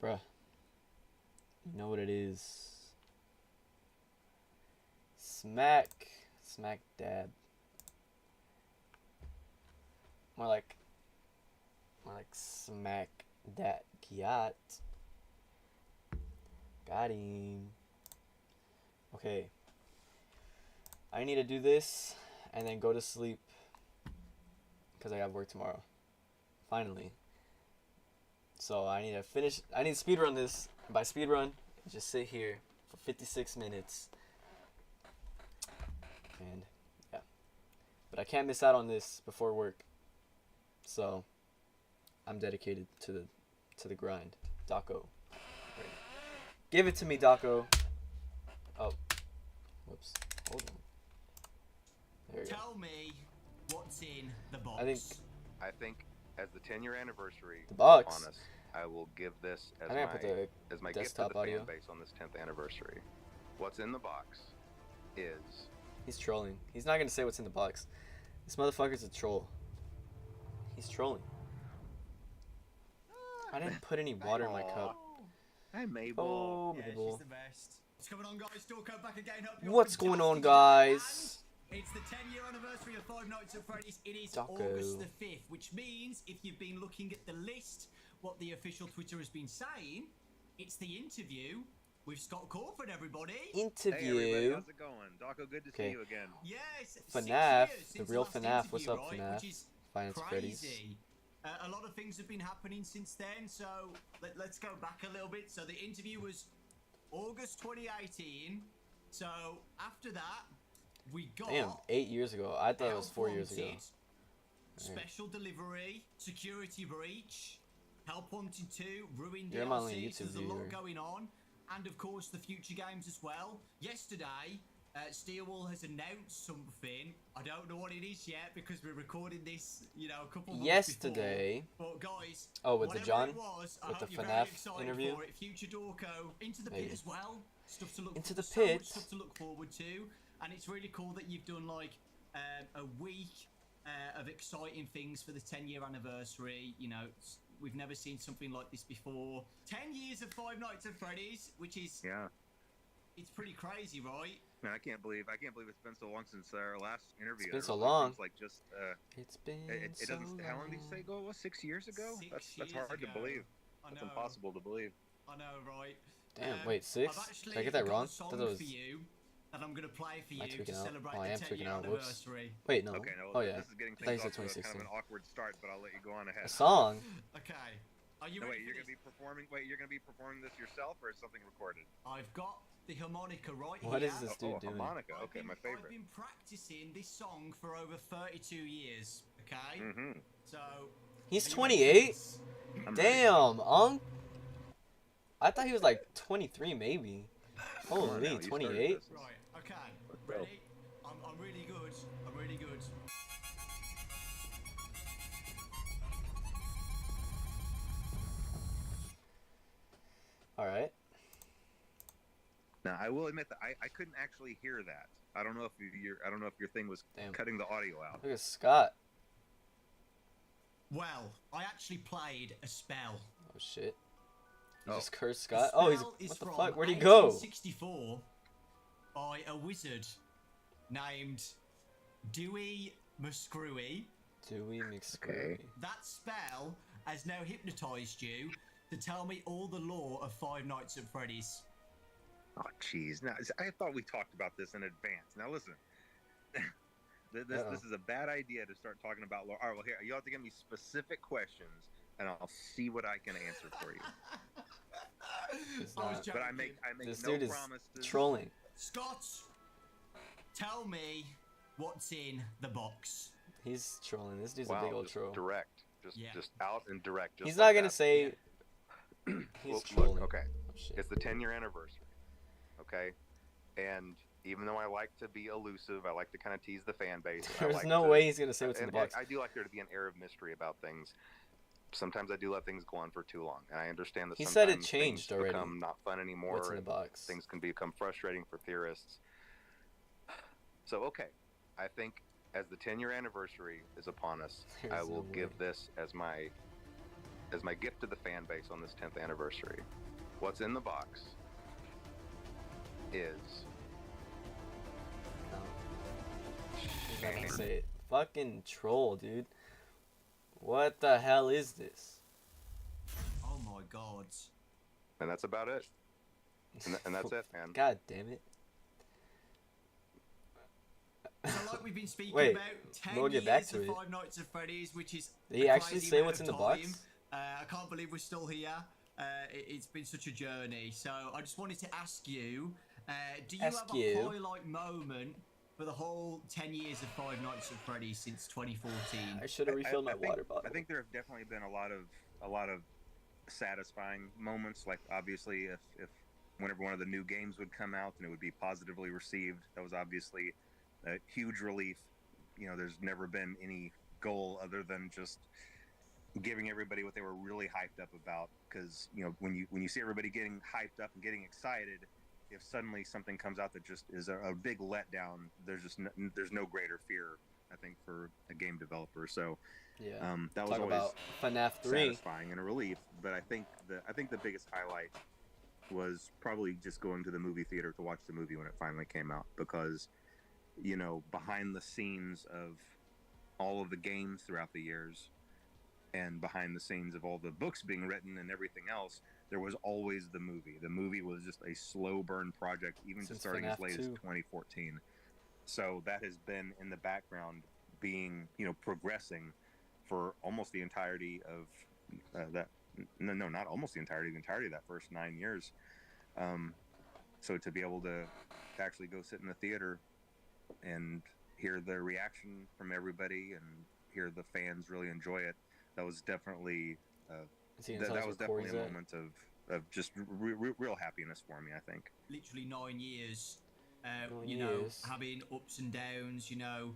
Bruh, you know what it is. Smack. Smack dab. More like smack that gyat. Got him. Okay. I need to do this and then go to sleep because I have work tomorrow. Finally. So I need to finish. I need to speedrun this. And by speedrun, just sit here for 56 minutes. And yeah. But I can't miss out on this before work. So I'm dedicated to the grind. Dawko. Give it to me, Dawko. Oh. Whoops. Hold on. There you go. Tell me what's in the box. I think as the 10-year anniversary The box. on us, I will give this as I'm gonna put the my gift to desktop the audio. fan base on this 10th anniversary. What's in the box is He's trolling. He's not gonna say what's in the box. This motherfucker's a troll. He's trolling. I didn't put any water in my cup. Hi, Mabel. Oh, Yeah, Mabel. she's the best. What's going on, guys? Dawko back again. Hope you're What's going on, fantastic. guys? And it's the 10-year anniversary of Five Nights at Freddy's. It is Dawko. August the 5th, which means if you've been looking at the list, what the official Twitter has been saying, it's the interview with Scott Crawford, everybody. Interview. Hey, everybody, how's it going? Dawko, good to see you again. Yes, FNAF, 6 years the since real last FNAF. What's interview, up, right? FNAF? Which is Finance Freddy's. crazy. A lot of things have been happening since then, so let's go back a little bit. So the interview was August 2018. So after that, we got Damn, 8 years ago. I thought it was Help 4 years ago. Wanted, Special Delivery, Security Breach, Help Wanted 2, Ruined You're my only DLC. YouTube There's a lot viewer. going on, and of course the future games as well. Yesterday, Steelwall has announced something. I don't know what it is yet because we're recording this, you know, a couple months Yesterday. before. But guys, Oh, with the whatever John? it was, I With hope the you're FNAF very excited interview? for it. Future Dawko, Into the Maybe. Pit as well. Stuff to look Into the so much Pit? stuff to look forward to, and it's really cool that you've done like a week of exciting things for the 10-year anniversary. You know, we've never seen something like this before. 10 years of Five Nights at Freddy's, which is it's pretty crazy, right? Man, I can't believe it's been so long since our last interview. It's been It so really long. seems like just It's been it so doesn't. How long did you say ago it was? 6 years ago? 6 That's years hard to ago. believe. I That's know. impossible to believe. I know, right? Damn, wait, 6? I've actually Did I get that got wrong? a song I thought it was... for you that I'm gonna play for Am I you to tweaking out? celebrate Oh, I am the tweaking 10-year out. Whoops. anniversary. Wait, no. Okay, no, Oh, yeah. this is getting I thought you things said off to a kind 2016. of an awkward start, but I'll let you go on ahead. A song? Okay. Are you No, ready wait, you're for gonna be this? performing. Wait, you're gonna be performing this yourself, or is something recorded? I've got the harmonica right What here. is this Oh, dude doing? harmonica. I've Okay, been- my I've favorite. been practicing this song for over 32 years. Okay. Mm-hmm. So. He's are you ready for 28? this? Damn, I thought he was like 23 maybe. Come on now, Holy, you started 28? this. Right. Okay. go. Ready? I'm really good. I'm really good. Alright. Now, I will admit that I couldn't actually hear that. I don't know if your thing was Damn. cutting the audio out. Look at Scott. Well, I actually played a spell. Oh shit. You Oh. just cursed The Scott? Oh, he's... spell is What the from fuck? Where'd he go? 1864 by a wizard named Dewey Muscrewy. Dewey McScrewy. Okay. That spell has now hypnotized you to tell me all the lore of Five Nights at Freddy's. Oh, jeez. Now, I thought we talked about this in advance. Now, listen. This is a bad idea to start talking about lore. All right, well, here, you have to give me specific questions, and I'll see what I can answer for you. It's I was not. But I joking. make This no dude is promises. trolling. Scott, tell me what's in the box. He's trolling. This dude's Wow, a big old just troll. direct. Yeah. Just out and direct. Just He's like not gonna that. say... Well, He's look, trolling. okay. Oh, shit. It's the 10-year anniversary. Okay? And even though I like to be elusive, I like to kind of tease the fan base. I There's like no to- way he's gonna say what's in the and box. I do like there to be an air of mystery about things. Sometimes I do let things go on for too long, and I understand that He said it sometimes changed things already. become not fun anymore. What's in the and box? Things can become frustrating for theorists. So, okay, I think as the 10-year anniversary is upon us, I There's will no give way. this as my as my gift to the fan base on this 10th anniversary, what's in the box is No. He's not gonna say it. Fucking troll, dude. What the hell is this? Oh my god. and that's about it. And that's it, man. God damn it. So like we've been speaking Wait, about 10 we'll get years back to of it. Five Nights at Freddy's, which is Did he a actually crazy say amount what's of in the time. box? I can't believe we're still here. It's been such a journey. So I just wanted to ask you, do you have a highlight moment for the whole 10 years of Five Nights at Freddy's since 2014? I should have refilled my water bottle. I think there have definitely been a lot of satisfying moments. Like obviously, if whenever one of the new games would come out and it would be positively received, that was obviously a huge relief. You know, there's never been any goal other than just giving everybody what they were really hyped up about. Because you know, when you see everybody getting hyped up and getting excited, if suddenly something comes out that just is a big letdown, there's no greater fear, I think, for a game developer. So Yeah. that was Talk always about FNAF 3. satisfying and a relief. But I think the biggest highlight was probably just going to the movie theater to watch the movie when it finally came out, because you know, behind the scenes of all of the games throughout the years and behind the scenes of all the books being written and everything else, there was always the movie. The movie was just a slow burn project, even Since starting FNAF as late as 2. 2014. So that has been in the background, being, you know, progressing for almost the entirety of that. No, not almost the entirety of that first 9 years. So to be able to actually go sit in the theater and hear the reaction from everybody and hear the fans really enjoy it, that was definitely that was definitely a moment of just real happiness for me, I think. Literally 9 years, 9 you know, years. having ups and downs, you know,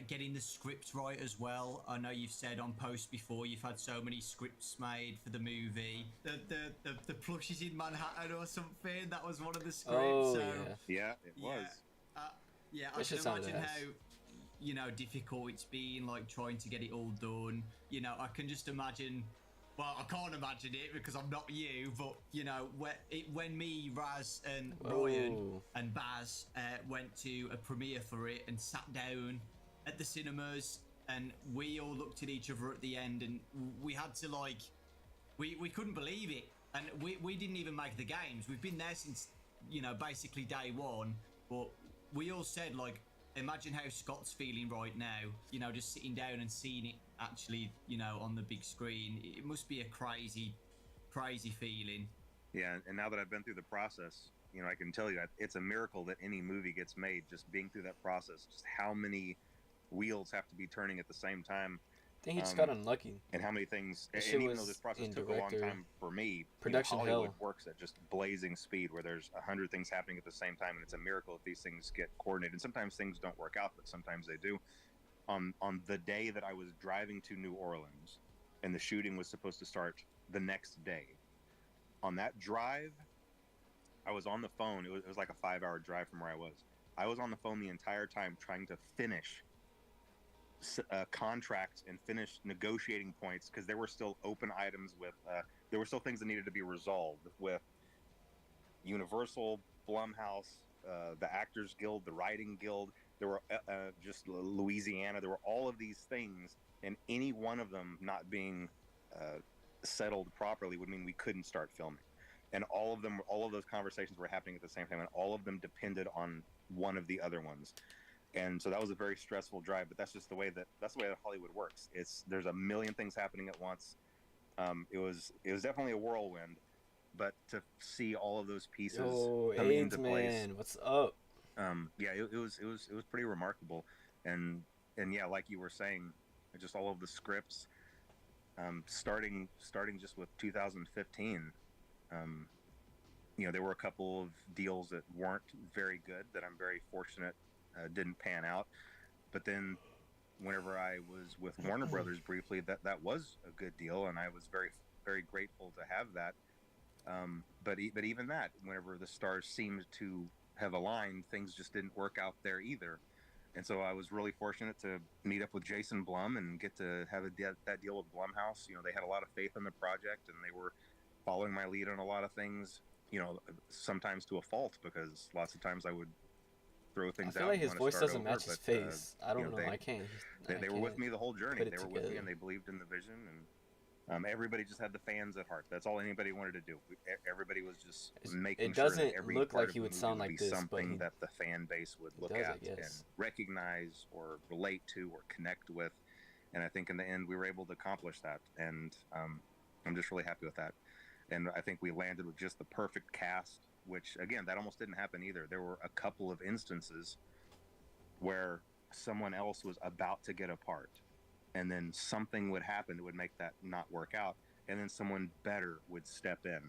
getting the scripts right as well. I know you've said on posts before you've had so many scripts made for the movie. The plushies in Manhattan or something, that was one of the scripts. Oh, so, yeah. Yeah, it was. Yeah, I That can shit sounded imagine nice. how, you know, difficult it's been, like, trying to get it all done. You know, I can just imagine, well, I can't imagine it because I'm not you, but, you know, when me, Raz, and Ryan Whoa. and Baz went to a premiere for it and sat down at the cinemas, and we all looked at each other at the end, and we had to, like, we couldn't believe it. And we didn't even make the games. We've been there since, you know, basically day one, but we all said, like, imagine how Scott's feeling right now, you know, just sitting down and seeing it actually, you know, on the big screen. It must be a crazy feeling. Yeah, and now that I've been through the process, you know, I can tell you it's a miracle that any movie gets made. Just being through that process, just how many wheels have to be turning at the same time. I think he just got unlucky. And how many things, That and shit even though was this process in took a long director- time for me, production you know, Hollywood hell. works at just blazing speed, where there's 100 things happening at the same time, and it's a miracle if these things get coordinated. And sometimes things don't work out, but sometimes they do. On the day that I was driving to New Orleans, and the shooting was supposed to start the next day, on that drive, I was on the phone. It was like a 5-hour drive from where I was. I was on the phone the entire time trying to finish contracts and finish negotiating points, because there were still open items with there were still things that needed to be resolved with Universal, Blumhouse, the Actors Guild, the Writing Guild. There were just Louisiana. There were all of these things, and any one of them not being settled properly would mean we couldn't start filming. And all of those conversations were happening at the same time, and all of them depended on one of the other ones. And so that was a very stressful drive, but that's the way that Hollywood works. There's a million things happening at once. It was definitely a whirlwind, but to see all of those pieces coming AIDS, into place, man, what's up? yeah, it was pretty remarkable. And yeah, like you were saying, just all of the scripts, starting just with 2015. You know, there were a couple of deals that weren't very good that I'm very fortunate didn't pan out. But then whenever I was with Warner Brothers briefly, that was a good deal, and I was very, very grateful to have that. But even that, whenever the stars seemed to have aligned, things just didn't work out there either. And so I was really fortunate to meet up with Jason Blum and get to have that deal with Blumhouse. You know, they had a lot of faith in the project, and they were following my lead on a lot of things. You know, sometimes to a fault, because lots of times I would throw I things feel out like and his want to voice start doesn't over. match his But face. I you don't know, know. I can't. they were with me the whole journey. put it They were with me, together. and they believed in the vision. And everybody just had the fans at heart. That's all anybody wanted to do. Everybody was just making It sure that doesn't every look part like of he the would movie sound would like be this, but something he that the fan base would look does, I at and guess. recognize or relate to or connect with. And I think in the end we were able to accomplish that. And I'm just really happy with that. And I think we landed with just the perfect cast, which again, that almost didn't happen either. There were a couple of instances where someone else was about to get a part, and then something would happen that would make that not work out, and then someone better would step in.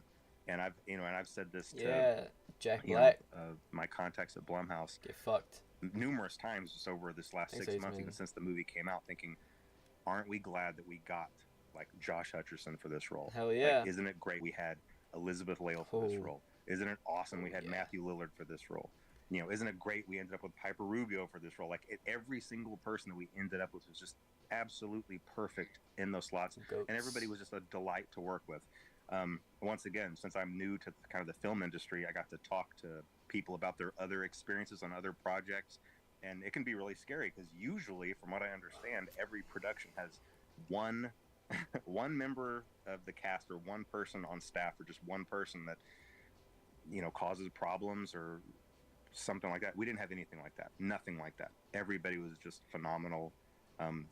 And I've said this to Yeah, Jack you know Black. my contacts at Blumhouse Get fucked. numerous times just over this last Thanks, 6 Ace months, Man. even since the movie came out, thinking, aren't we glad that we got like Josh Hutcherson for this role? Hell yeah. Like, isn't it great we had Elizabeth Lale for this Oh. role? Isn't it awesome we had Yeah. Matthew Lillard for this role? You know, isn't it great we ended up with Piper Rubio for this role? Like every single person that we ended up with was just absolutely perfect in those slots, Goats. and everybody was just a delight to work with. Once again, since I'm new to kind of the film industry, I got to talk to people about their other experiences on other projects, and it can be really scary because usually, from what I understand, every production has one one member of the cast or one person on staff or just one person that causes problems or something like that. We didn't have anything like that. Nothing like that. Everybody was just phenomenal.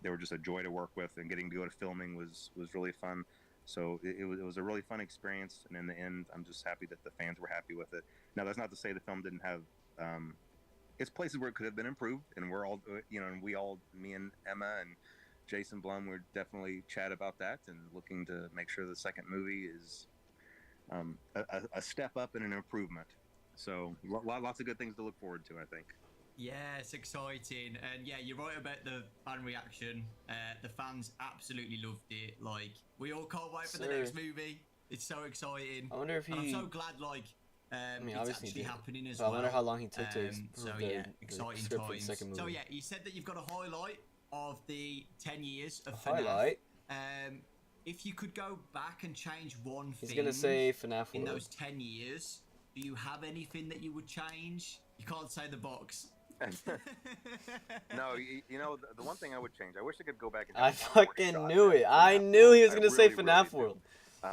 They were just a joy to work with, and getting to go to filming was really fun. So it was a really fun experience, and in the end, I'm just happy that the fans were happy with it. Now, that's not to say the film didn't have it's places where it could have been improved, and we're all and me and Emma and Jason Blum, we're definitely chat about that and looking to make sure the second movie is a step up and an improvement. So lots of good things to look forward to, I think. Yeah, it's exciting, and yeah, you're right about the fan reaction. The fans absolutely loved it. Like, we all can't wait for the next movie. It's so exciting. I wonder if he. And I'm so glad, like, it's actually happening as well. I wonder how long he took to so the, yeah, the exciting script for the times. second movie. So yeah, you said that you've got a highlight of the 10 years of highlight. FNAF. If you could go back and change one thing, He's gonna say FNAF in World. those 10 years, do you have anything that you would change? You can't say the box. No, the one thing I would change, I wish I could go back and I have one more fucking shot knew at it. I FNAF knew World. he was gonna say really, FNAF really World. do.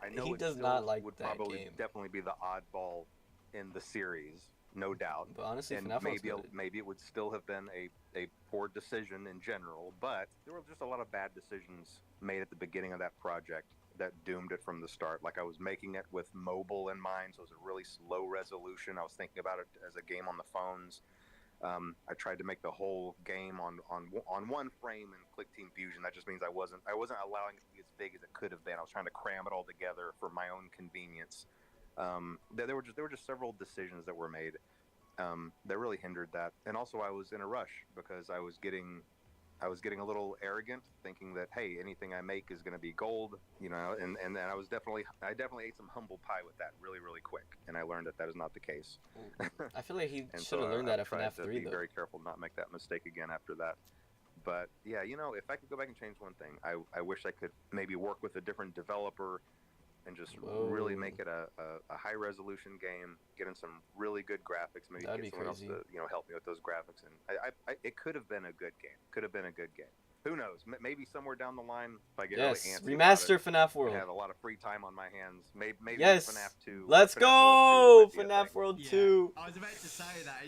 I know He it does still not like would that probably game. definitely be the oddball in the series, no doubt. But honestly, And FNAF World's good. maybe it would still have been a poor decision in general, but there were just a lot of bad decisions made at the beginning of that project that doomed it from the start. Like, I was making it with mobile in mind, so it was a really slow resolution. I was thinking about it as a game on the phones. I tried to make the whole game on one frame in Click Team Fusion. That just means I wasn't allowing it to be as big as it could have been. I was trying to cram it all together for my own convenience. There were just several decisions that were made that really hindered that. And also, I was in a rush because I was getting a little arrogant, thinking that, hey, anything I make is going to be gold, and I definitely ate some humble pie with that really, really quick, and I learned that is not the case. I feel like he And should have so learned that I at tried FNAF to 3 be though. very careful not make that mistake again after that. But yeah, if I could go back and change one thing, I wish I could maybe work with a different developer and just really make it a high resolution game, get in some really good graphics, maybe That'd get be someone crazy. else to help me with those graphics. And it could have been a good game. Who knows? Maybe somewhere down the line, if I get Yes, really antsy remaster about FNAF it, World. and have a lot of free time on my hands, maybe Yes, FNAF 2. let's FNAF go! World 2 might be a FNAF thing. World Yeah, 2. I was about to say that.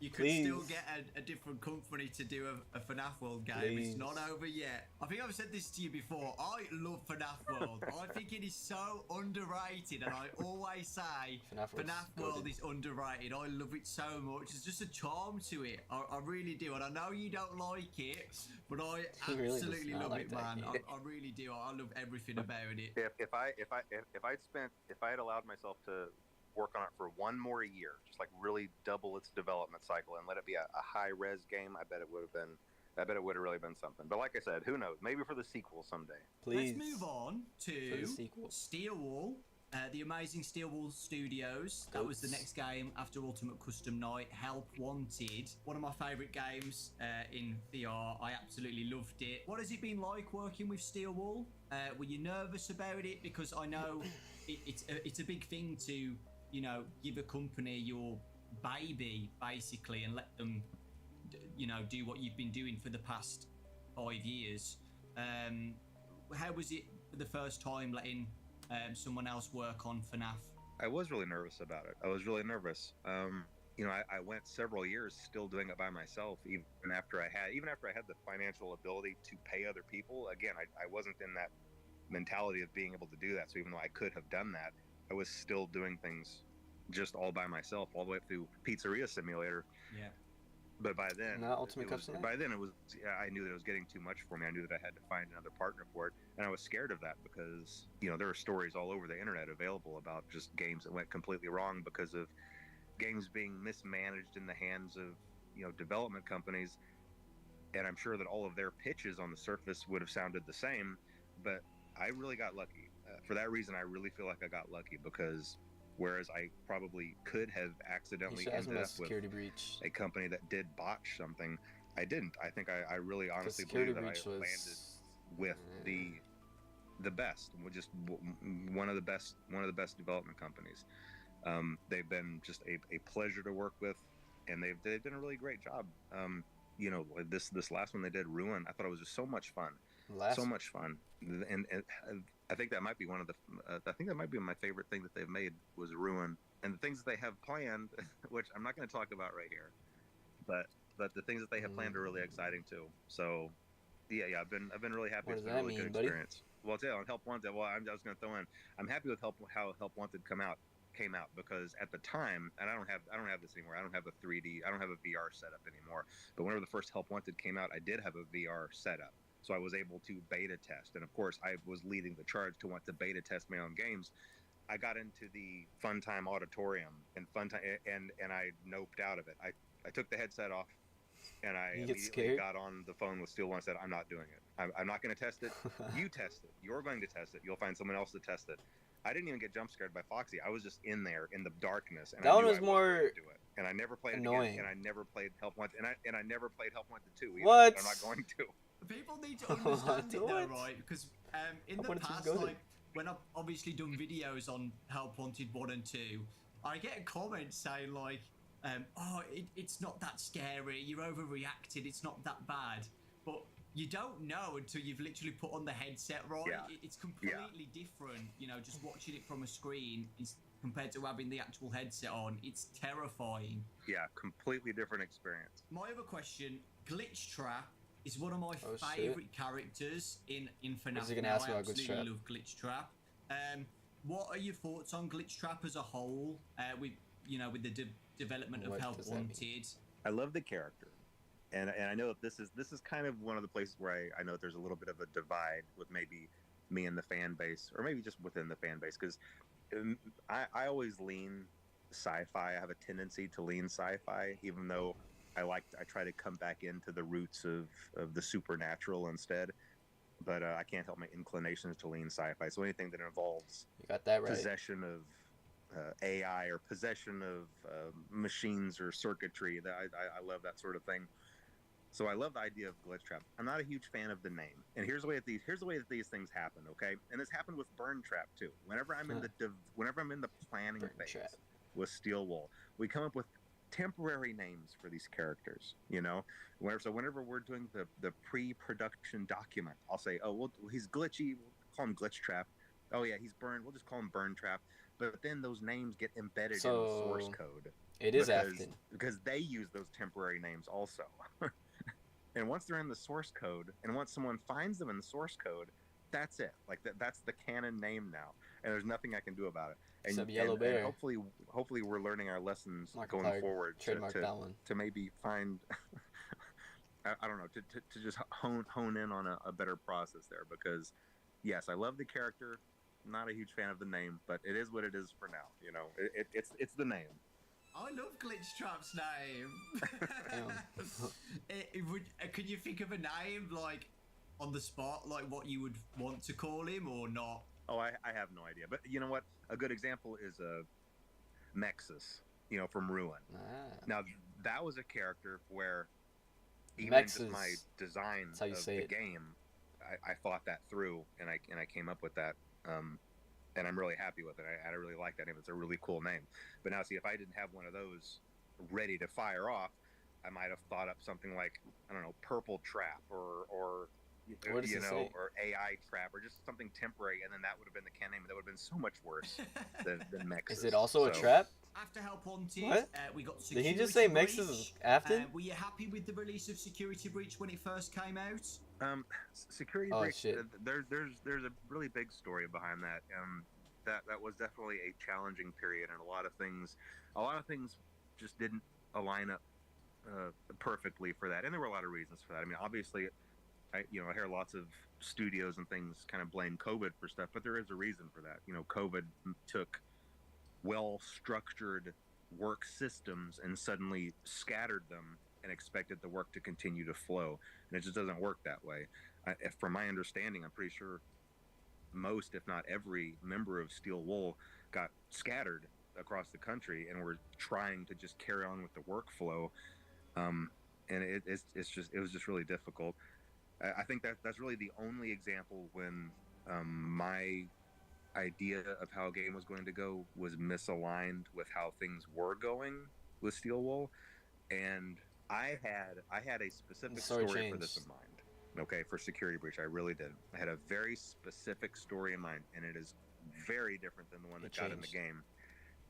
You could still Please. get a different company to do a FNAF World game. Please. It's not over yet. I think I've said this to you before. I love FNAF World. I think it is so underrated, and I always say FNAF World is underrated. I love it so much. There's just a charm to it. I really do, and I know you don't like it, but I He really does absolutely not love like it, that man. game. I really do. I love everything about it. If I had allowed myself to work on it for one more year, just like really double its development cycle and let it be a high res game, I bet it would have really been something. But like I said, who knows? Maybe for the sequel someday. Please. Let's move on For to the sequel. Steel Wall The amazing Steel Wool Studios. That was the Goats. next game after Ultimate Custom Night. Help Wanted. One of my favourite games in VR. I absolutely loved it. What has it been like working with Steel Wool? Were you nervous about it? Because I know it's a big thing to, you know, give a company your baby, basically, and let them, you know, do what you've been doing for the past 5 years. How was it for the first time letting someone else work on FNAF? I was really nervous about it. I was really nervous. You know, I went several years still doing it by myself, even after I had the financial ability to pay other people. Again, I wasn't in that mentality of being able to do that. So even though I could have done that, I was still doing things just all by myself, all the way up through Pizzeria Simulator. Yeah. But by then, Not Ultimate Custom Night? I knew that it was getting too much for me. I knew that I had to find another partner for it, and I was scared of that because, you know, there are stories all over the internet available about just games that went completely wrong because of games being mismanaged in the hands of, you know, development companies. And I'm sure that all of their pitches on the surface would have sounded the same, but I really got lucky. For that reason, I really feel like I got lucky because whereas I probably could have accidentally ended up with security breach. a company that did botch something, I didn't. I think I really honestly Security believe that I breach landed was with the best, just one of the best development companies. They've been just a pleasure to work with, and they've done a really great job. You know, this last one they did, Ruin, I thought it was just so much fun. Much fun, and I think that might be my favorite thing that they've made was Ruin, and the things that they have planned, which I'm not going to talk about right here, but the things that they have planned are really exciting too. So yeah, I've been really happy. What It's does been a that really good mean, buddy? experience. Well, I'll tell you, on Help Wanted, well, I was going to throw in, I'm happy with how Help Wanted came out because at the time, and I don't have this anymore. I don't have a VR setup anymore. But whenever the first Help Wanted came out, I did have a VR setup. So I was able to beta test, and of course, I was leading the charge to want to beta test my own games. I got into the Funtime Auditorium and I noped out of it. I took the headset off, and I immediately got on the phone with Steel One and said, "I'm not doing it. I'm not going to test it. You test it. You're going to test it. You'll find someone else to test it." I didn't even get jump scared by Foxy. I was just in there in the darkness, and that I one knew was I more wasn't going to do it. And I never played annoying. it again. And I never played Help Wanted, and I never played Help Wanted 2 either. What? I'm not going to. People need to understand it though, right? Because in the past, like when I've obviously done videos on Help Wanted 1 and 2, I get a comment saying like, "Oh, it's not that scary. You're overreacted. It's not that bad." But you don't know until you've literally put on the headset, right? Yeah. It's completely different. You know, just watching it from a screen is compared to having the actual headset on. It's terrifying. Yeah, completely different experience. My other question, Glitch Trap is one of my favourite characters in FNAF. Is he gonna ask me about Glitch Trap? I absolutely love Glitch Trap. What are your thoughts on Glitch Trap as a whole? With the development of Help Wanted. I love the character, and I know that this is kind of one of the places where I know that there's a little bit of a divide with maybe me and the fan base, or maybe just within the fan base, because I always lean sci-fi. I have a tendency to lean sci-fi, even though I try to come back into the roots of the supernatural instead, but I can't help my inclinations to lean sci-fi. So anything that involves possession of AI or possession of machines or circuitry, that I love that sort of thing. So I love the idea of Glitch Trap. I'm not a huge fan of the name, and here's the way that these things happen. Okay, and this happened with Burn Trap too. Whenever I'm in the planning phase with Steel Wool, we come up with temporary names for these characters, you know. Whenever we're doing the pre-production document, I'll say, "Oh, well, he's glitchy. We'll call him Glitch Trap. Oh yeah, he's Burn. We'll just call him Burn Trap." But then those names get embedded in the source code. It is acting because they use those temporary names also. And once they're in the source code, and once someone finds them in the source code, that's it. Like that's the canon name now, and there's nothing I can do about it. And, and hopefully we're learning our lessons going forward to maybe find I don't know, to just hone in on a better process there, because yes, I love the character, not a huge fan of the name, but it is what it is for now. You know, it's the name. I love Glitch Trap's name. Can you think of a name like on the spot, like what you would want to call him or not? Oh, I have no idea. But you know what? A good example is Mexus, from Ruin. Ah, Now, that was a character where even in just my Mexes. design That's how you of say the it. game, I thought that through and I came up with that. And I'm really happy with it. I really like that name. It's a really cool name. But now, see, if I didn't have one of those ready to fire off, I might have thought up something like, I don't know, Purple Trap or What does it say? or AI Trap or just something temporary, and then that would have been the can name. That would have been so much worse than Mexus. Is it also a So, trap? After Help Wanted, What? we got Did Security he just say Breach. Mexes is Afton? Were you happy with the release of Security Breach when it first came out? Security Oh, Breach. shit. There's a really big story behind that. That was definitely a challenging period, and a lot of things just didn't align up perfectly for that, and there were a lot of reasons for that. I mean, obviously, I hear lots of studios and things kind of blame COVID for stuff, but there is a reason for that. COVID took well-structured work systems and suddenly scattered them and expected the work to continue to flow, and it just doesn't work that way. From my understanding, I'm pretty sure most, if not every, member of Steel Wool got scattered across the country and were trying to just carry on with the workflow. And it was just really difficult. I think that's really the only example when my idea of how a game was going to go was misaligned with how things were going with Steel Wool, and I had a The specific story story for this changed. in mind. Okay, for Security Breach, I really did. I had a very specific story in mind, and it is very different than the one that got in the changed. game.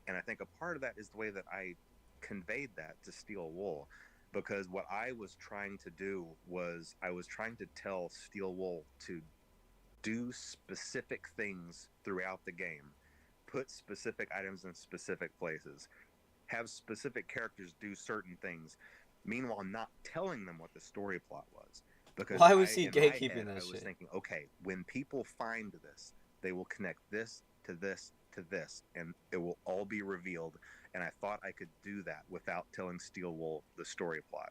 And I think a part of that is the way that I conveyed that to Steel Wool, because what I was trying to do was I was trying to tell Steel Wool to do specific things throughout the game, put specific items in specific places, have specific characters do certain things, meanwhile not telling them what the story plot was. Because Why was he in my head, gatekeeping that I was shit? thinking, okay, when people find this, they will connect this to this to this, and it will all be revealed. And I thought I could do that without telling Steel Wool the story plot.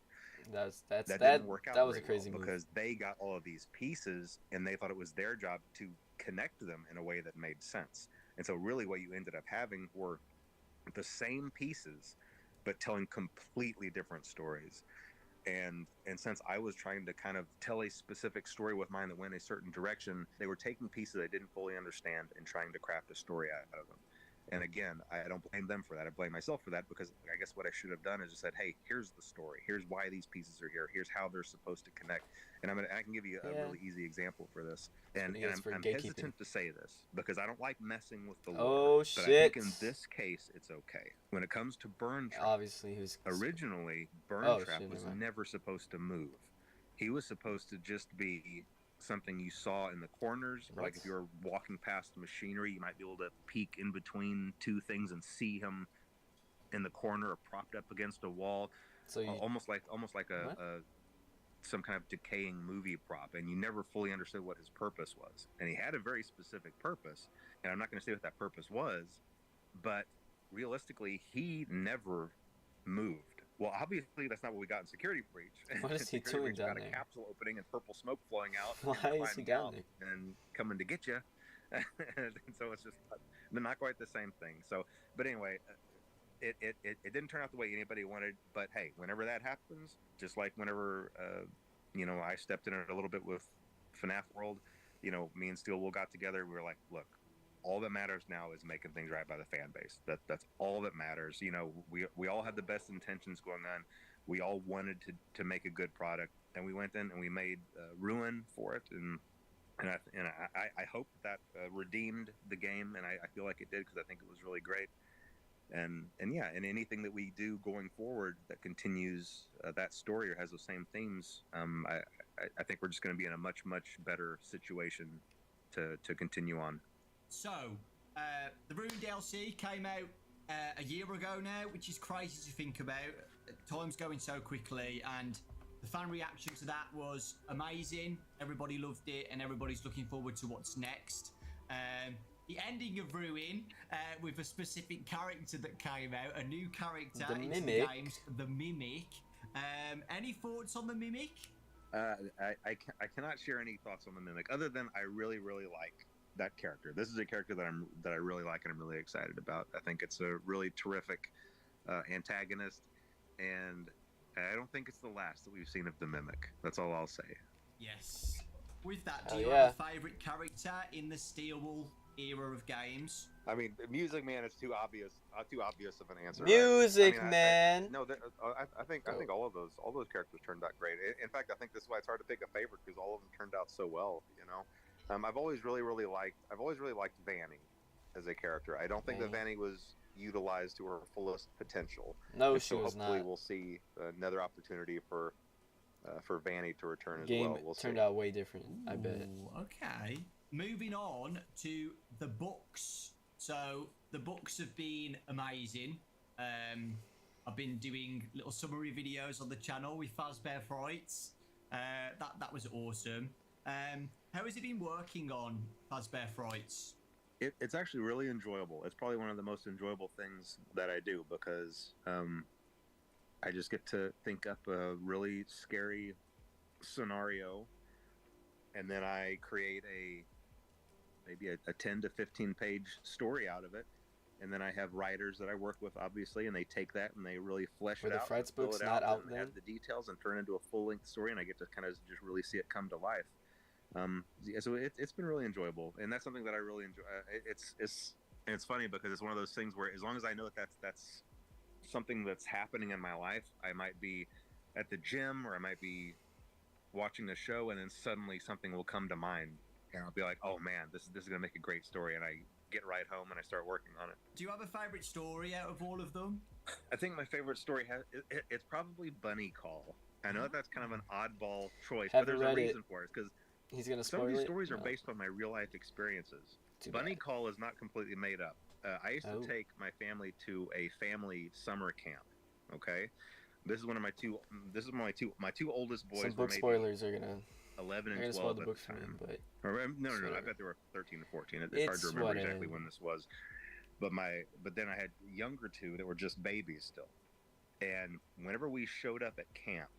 That didn't work out That was very a crazy well move. because they got all of these pieces and they thought it was their job to connect them in a way that made sense. And so, really, what you ended up having were the same pieces, but telling completely different stories. And since I was trying to kind of tell a specific story with mine that went a certain direction, they were taking pieces I didn't fully understand and trying to craft a story out of them. And again, I don't blame them for that. I blame myself for that, because I guess what I should have done is just said, "Hey, here's the story. Here's why these pieces are here. Here's how they're supposed to connect." And I can give you a Yeah. really easy example for this. That's And, what he and gets I'm, for I'm gatekeeping. hesitant to say this because I don't like messing with the lore. Oh, But I think shit. in this case, it's okay. When it comes to Burn Trap, Obviously, he was. originally Burn Oh, Trap shit, was never mind. never supposed to move. He was supposed to just be something you saw in the corners, or like if you were walking past machinery, you might be able to peek in between two things and see him in the corner or propped up against a wall, So you. almost like What? some kind of decaying movie prop, and you never fully understood what his purpose was. And he had a very specific purpose, and I'm not going to say what that purpose was, but realistically, he never moved. Well, obviously, that's not what we got in Security Breach. What is he Security doing Breach down got a there? capsule opening and purple smoke flowing out, Why and is he climbing down out there? and coming to get you. And so it's just not quite the same thing. So, but anyway, it didn't turn out the way anybody wanted. But hey, whenever that happens, just like whenever I stepped in it a little bit with FNAF World, me and Steel Wool got together. We were like, look, all that matters now is making things right by the fan base. That's all that matters. We all had the best intentions going on. We all wanted to make a good product, and we went in and we made Ruin for it, and I hope that redeemed the game, and I feel like it did, because I think it was really great. And yeah, and anything that we do going forward that continues that story or has those same themes, I think we're just going to be in a much better situation to continue on. So, the Ruin DLC came out a year ago now, which is crazy to think about. Time's going so quickly, and the fan reaction to that was amazing. Everybody loved it, and everybody's looking forward to what's next. The ending of Ruin, with a specific character that came out, a new character The into the Mimic. games, the Mimic. Any thoughts on the Mimic? I cannot share any thoughts on the Mimic, other than I really like that character. This is a character that I really like and I'm really excited about. I think it's a really terrific antagonist, and I don't think it's the last that we've seen of the Mimic. That's all I'll say. Yes. With that, do Hell you yeah. have a favourite character in the Steelwool era of games? I mean, Music Man is too obvious of an answer. Music Man. No, I think all those characters turned out great. In fact, I think this is why it's hard to pick a favorite, because all of them turned out so well. You know, I've always really liked Vanny as a character. I don't think that Vanny was utilized to her fullest potential. No, and she so was hopefully not. we'll see another opportunity for Vanny to return as Game well. We'll turned see. out way different, I bet. Ooh, okay. Moving on to the books. So the books have been amazing. I've been doing little summary videos on the channel with Fazbear Frights. That was awesome. How has it been working on Fazbear Frights? It's actually really enjoyable. It's probably one of the most enjoyable things that I do, because I just get to think up a really scary scenario, and then I create maybe a 10 to 15 page story out of it, and then I have writers that I work with, obviously, and they take that and they really flesh Were it the out, Frights fill books it not out and then? add the details and turn it into a full-length story, and I get to kind of just really see it come to life. So it's been really enjoyable, and that's something that I really enjoy. It's funny because it's one of those things where, as long as I know that's something that's happening in my life, I might be at the gym or I might be watching the show, and then suddenly something will come to mind, and I'll be like, "Oh man, this is gonna make a great story," and I get right home and I start working on it. Do you have a favourite story out of all of them? I think my favorite story it's probably Bunny Call. I know that's kind of an oddball choice, but Haven't there's a read it. reason for it, because He's gonna some spoil of these it? stories are No. based on my real life experiences. Too Bunny bad. Call is not completely made up. I used Oh. to take my family to a family summer camp. Okay, this is one of my two. This is my two oldest boys. Some were book maybe spoilers are gonna 11 they're and gonna spoil 12 the at book the for me, time. but No. I whatever. bet they were 13 or 14. It's hard to It's remember exactly whatever. when this was. But then I had younger two that were just babies still. And whenever we showed up at camp,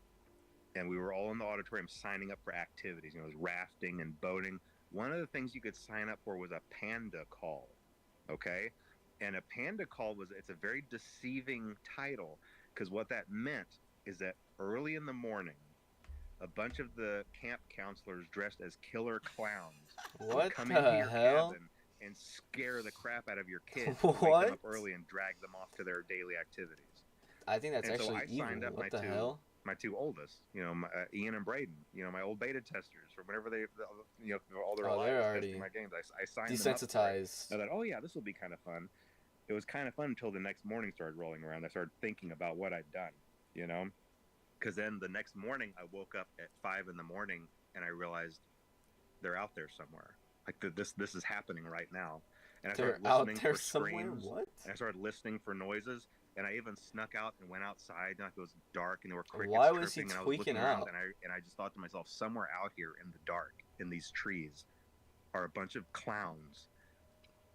and we were all in the auditorium signing up for activities, it was rafting and boating. One of the things you could sign up for was a panda call. Okay, and a panda call it's a very deceiving title, because what that meant is that early in the morning, a bunch of the camp counselors dressed as killer clowns would What come into the your hell? cabin and scare the crap out of your kids, and wake them What? up early and drag them off to their daily activities. I think that's And so actually I signed evil. up What the hell? my two oldest, Ian and Braden, my old beta testers, or whenever they, all their Oh, lives they're testing already my games, I signed them up for it. Desensitized. I thought, oh yeah, this will be kind of fun. It was kind of fun until the next morning started rolling around. I started thinking about what I'd done, because then the next morning I woke up at 5 in the morning and I realized they're out there somewhere. Like this is happening right now, and I They're started out listening there for somewhere? screams. What? And I started listening for noises, and I even snuck out and went outside. Like it was dark, and there were crickets Why was he chirping, and I was looking tweaking around, out? and I just thought to myself, somewhere out here in the dark, in these trees, are a bunch of clowns,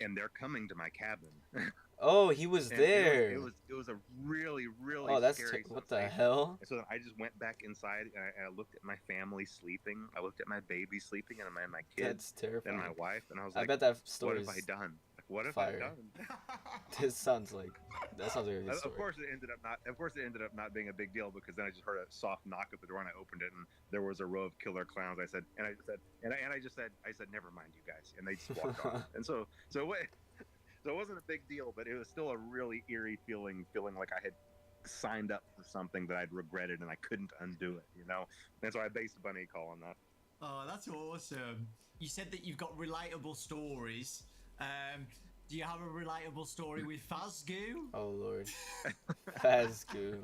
and they're coming to my cabin. Oh, he was And there. It was a really Oh, that's scary what the sensation. hell? And so then I just went back inside, and I looked at my family sleeping. I looked at my baby sleeping, and my kids That's terrifying. and my wife, and I was I like, bet that "What story have I is. done? Like, what have fire. I done?" That sounds like a good Of story. course, it ended up not being a big deal, because then I just heard a soft knock at the door, and I opened it, and there was a row of killer clowns. I said, "Never mind, you guys," and they just walked on. And so it wasn't a big deal, but it was still a really eerie feeling like I had signed up for something that I'd regretted and I couldn't undo it, And so I based Bunny Call on that. Oh, that's awesome. You said that you've got relatable stories. Do you have a relatable story with Fazgoo? Oh lord. Fazgoo.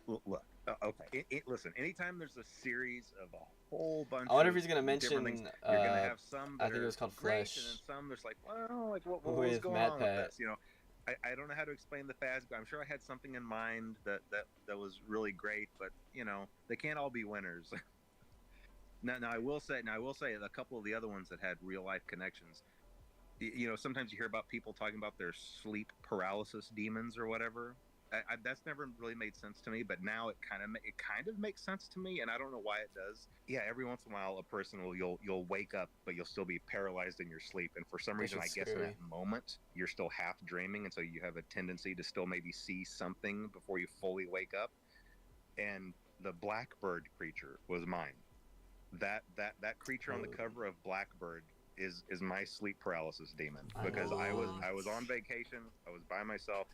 Look, okay. Listen, anytime there's a series of a whole bunch I wonder of if he's gonna different mention. things, you're gonna have some that I think it was are called great, Flesh. and then some there's like, well, like what was With going Matt on Pat. with this? I don't know how to explain the Fazgoo. I'm sure I had something in mind that was really great, but they can't all be winners. Now I will say a couple of the other ones that had real life connections. Sometimes you hear about people talking about their sleep paralysis demons or whatever. That's never really made sense to me, but now it kind of makes sense to me, and I don't know why it does. Yeah, every once in a while, a person will you'll wake up, but you'll still be paralyzed in your sleep, and for some That reason, I shit's guess in scary. that moment, you're still half dreaming, and so you have a tendency to still maybe see something before you fully wake up. And the blackbird creature was mine. That creature on the Oh, cover of Blackbird is my sleep paralysis demon I because What? I was on vacation, I was by myself,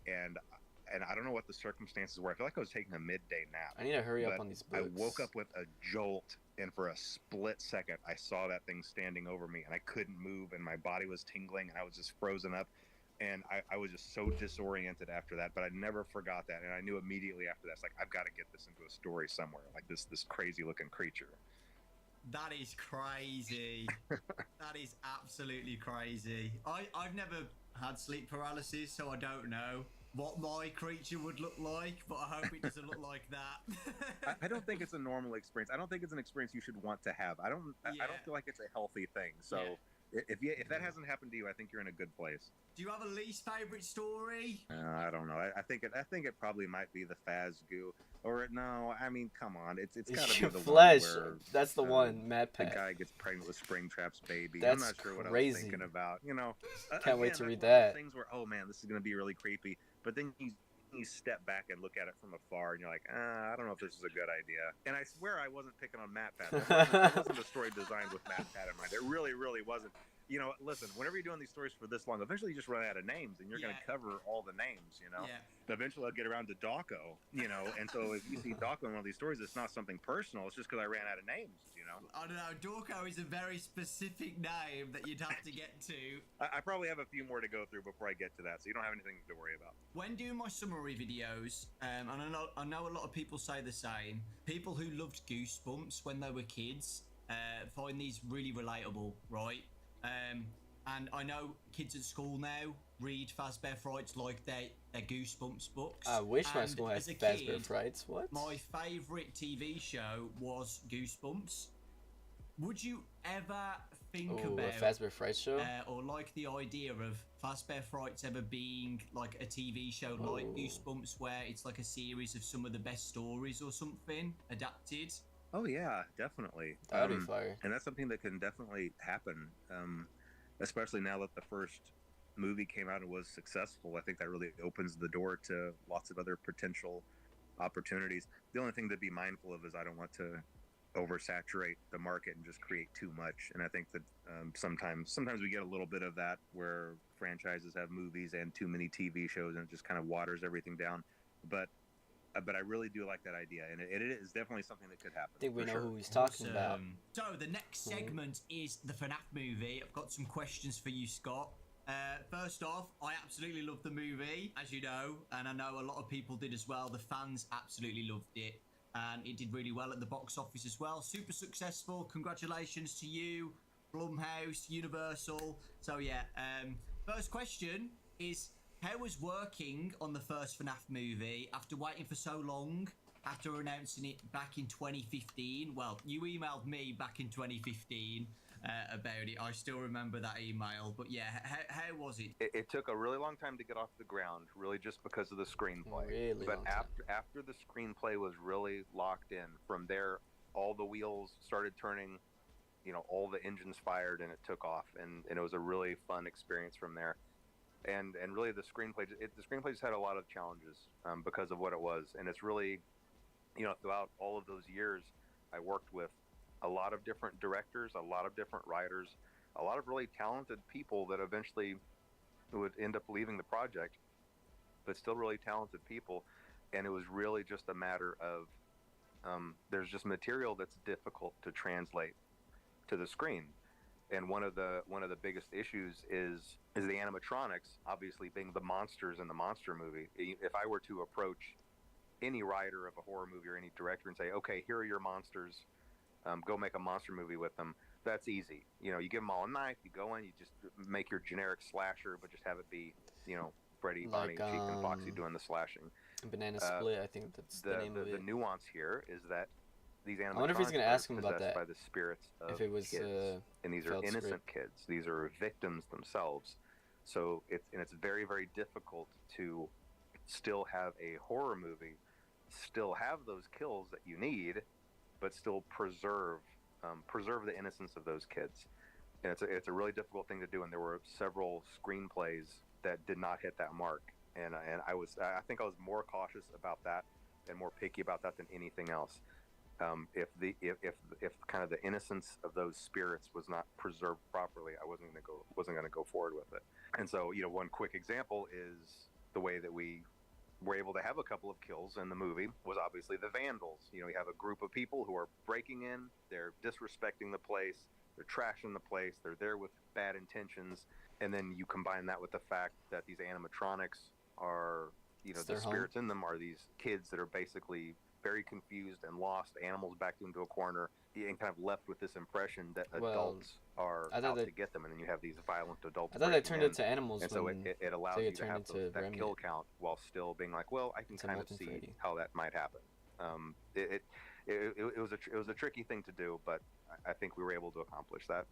and I don't know what the circumstances were. I feel like I was taking a midday nap, I need to hurry up but on these I books. woke up with a jolt, and for a split second, I saw that thing standing over me, and I couldn't move, and my body was tingling, and I was just frozen up. And I was just so disoriented after that, but I never forgot that, and I knew immediately after that, it's like I've got to get this into a story somewhere, like this crazy looking creature. That is crazy. That is absolutely crazy. I've never had sleep paralysis, so I don't know what my creature would look like, but I hope it doesn't look like that. I don't think it's a normal experience. I don't think it's an experience you should want to have. I don't Yeah. feel like it's a healthy thing. So if that hasn't happened to you, I think you're in a good place. Do you have a least favorite story? I don't know. I think it probably might be the Fazgoo. Or no, I mean, come on. It's got to be the Flesh. one where That's the one. Mad the Pat. guy gets pregnant with Springtrap's baby. That's I'm not sure what I was crazy. thinking about. You know, Can't wait again, to that's read one of those that. things where, oh man, this is going to be really creepy. But then you step back and look at it from afar, and you're like, I don't know if this is a good idea. And I swear I wasn't picking on Matt Pat. That wasn't a story designed with Matt Pat in mind. It really, really wasn't. You know, listen, whenever you're doing these stories for this long, eventually you just run out of names, and you're going to cover all the names, you know? Yeah. Eventually I'll get around to Dawko, you know? And so if you see Dawko in one of these stories, it's not something personal. It's just because I ran out of names, you know? I don't know. Dawko is a very specific name that you'd have to get to. I probably have a few more to go through before I get to that, so you don't have anything to worry about. When doing my summary videos, and I know a lot of people say the same, people who loved Goosebumps when they were kids find these really relatable, right? And I know kids at school now read Fazbear Frights like they're Goosebumps books. I wish my And school had as a Fazbear kid, Frights. What? my favourite TV show was Goosebumps. Would you ever think Oh, about a Fazbear Frights show? or like the idea of Fazbear Frights ever being like a TV show like Oh. Goosebumps, where it's like a series of some of the best stories or something adapted? Oh yeah, definitely. That'd be fire. And that's something that can definitely happen, especially now that the first movie came out and was successful. I think that really opens the door to lots of other potential opportunities. The only thing to be mindful of is I don't want to oversaturate the market and just create too much. And I think that sometimes we get a little bit of that where franchises have movies and too many TV shows, and it just kind of waters everything down. But I really do like that idea, and it is definitely something that could happen. I think we for know sure. who he's talking about. So the next segment is the FNAF movie. I've got some questions for you, Scott. First off, I absolutely loved the movie, as you know, and I know a lot of people did as well. The fans absolutely loved it, and it did really well at the box office as well. Super successful. Congratulations to you, Blumhouse, Universal. So yeah, first question is, how was working on the first FNAF movie after waiting for so long, after announcing it back in 2015? Well, you emailed me back in 2015 about it. I still remember that email. But yeah, how was it? It took a really long time to get off the ground, really just because of the screenplay. Really but long time. after the screenplay was really locked in, from there, all the wheels started turning, you know, all the engines fired, and it took off. And it was a really fun experience from there. And really the screenplay just had a lot of challenges because of what it was. And it's really, you know, throughout all of those years, I worked with a lot of different directors, a lot of different writers, a lot of really talented people that eventually would end up leaving the project, but still really talented people. And it was really just a matter of there's just material that's difficult to translate to the screen. And one of the biggest issues is the animatronics, obviously being the monsters in the monster movie. If I were to approach any writer of a horror movie or any director and say, okay, here are your monsters, go make a monster movie with them, that's easy. You know, you give them all a knife, you go in, you just make your generic slasher, but just have it be, you know, Freddy, Bonnie, Like, Cheek, and Foxy doing the slashing. Banana Split, I think that's the name of The it. nuance here is that these animatronics wonder if he's gonna ask him are about possessed that. by the spirits of If it was kids, and these are failed innocent script. kids. These are victims themselves. So it's very, very difficult to still have a horror movie, still have those kills that you need, but still preserve the innocence of those kids. And it's a really difficult thing to do. And there were several screenplays that did not hit that mark. And I think I was more cautious about that and more picky about that than anything else. If kind of the innocence of those spirits was not preserved properly, I wasn't going to go forward with it. And so, one quick example is the way that we were able to have a couple of kills in the movie was obviously the vandals. You have a group of people who are breaking in, they're disrespecting the place, they're trashing the place, they're there with bad intentions, and then you combine that with the fact that these animatronics are, the spirits in them are these kids that are basically very confused and lost, animals backed into a corner, and kind of left with this impression that adults are out to get them, and then you have these violent adults. I thought they turned into animals, and so it allows you to have that kill count while still being like, well, I can kind of see how that might happen. It was a tricky thing to do, but I think we were able to accomplish that.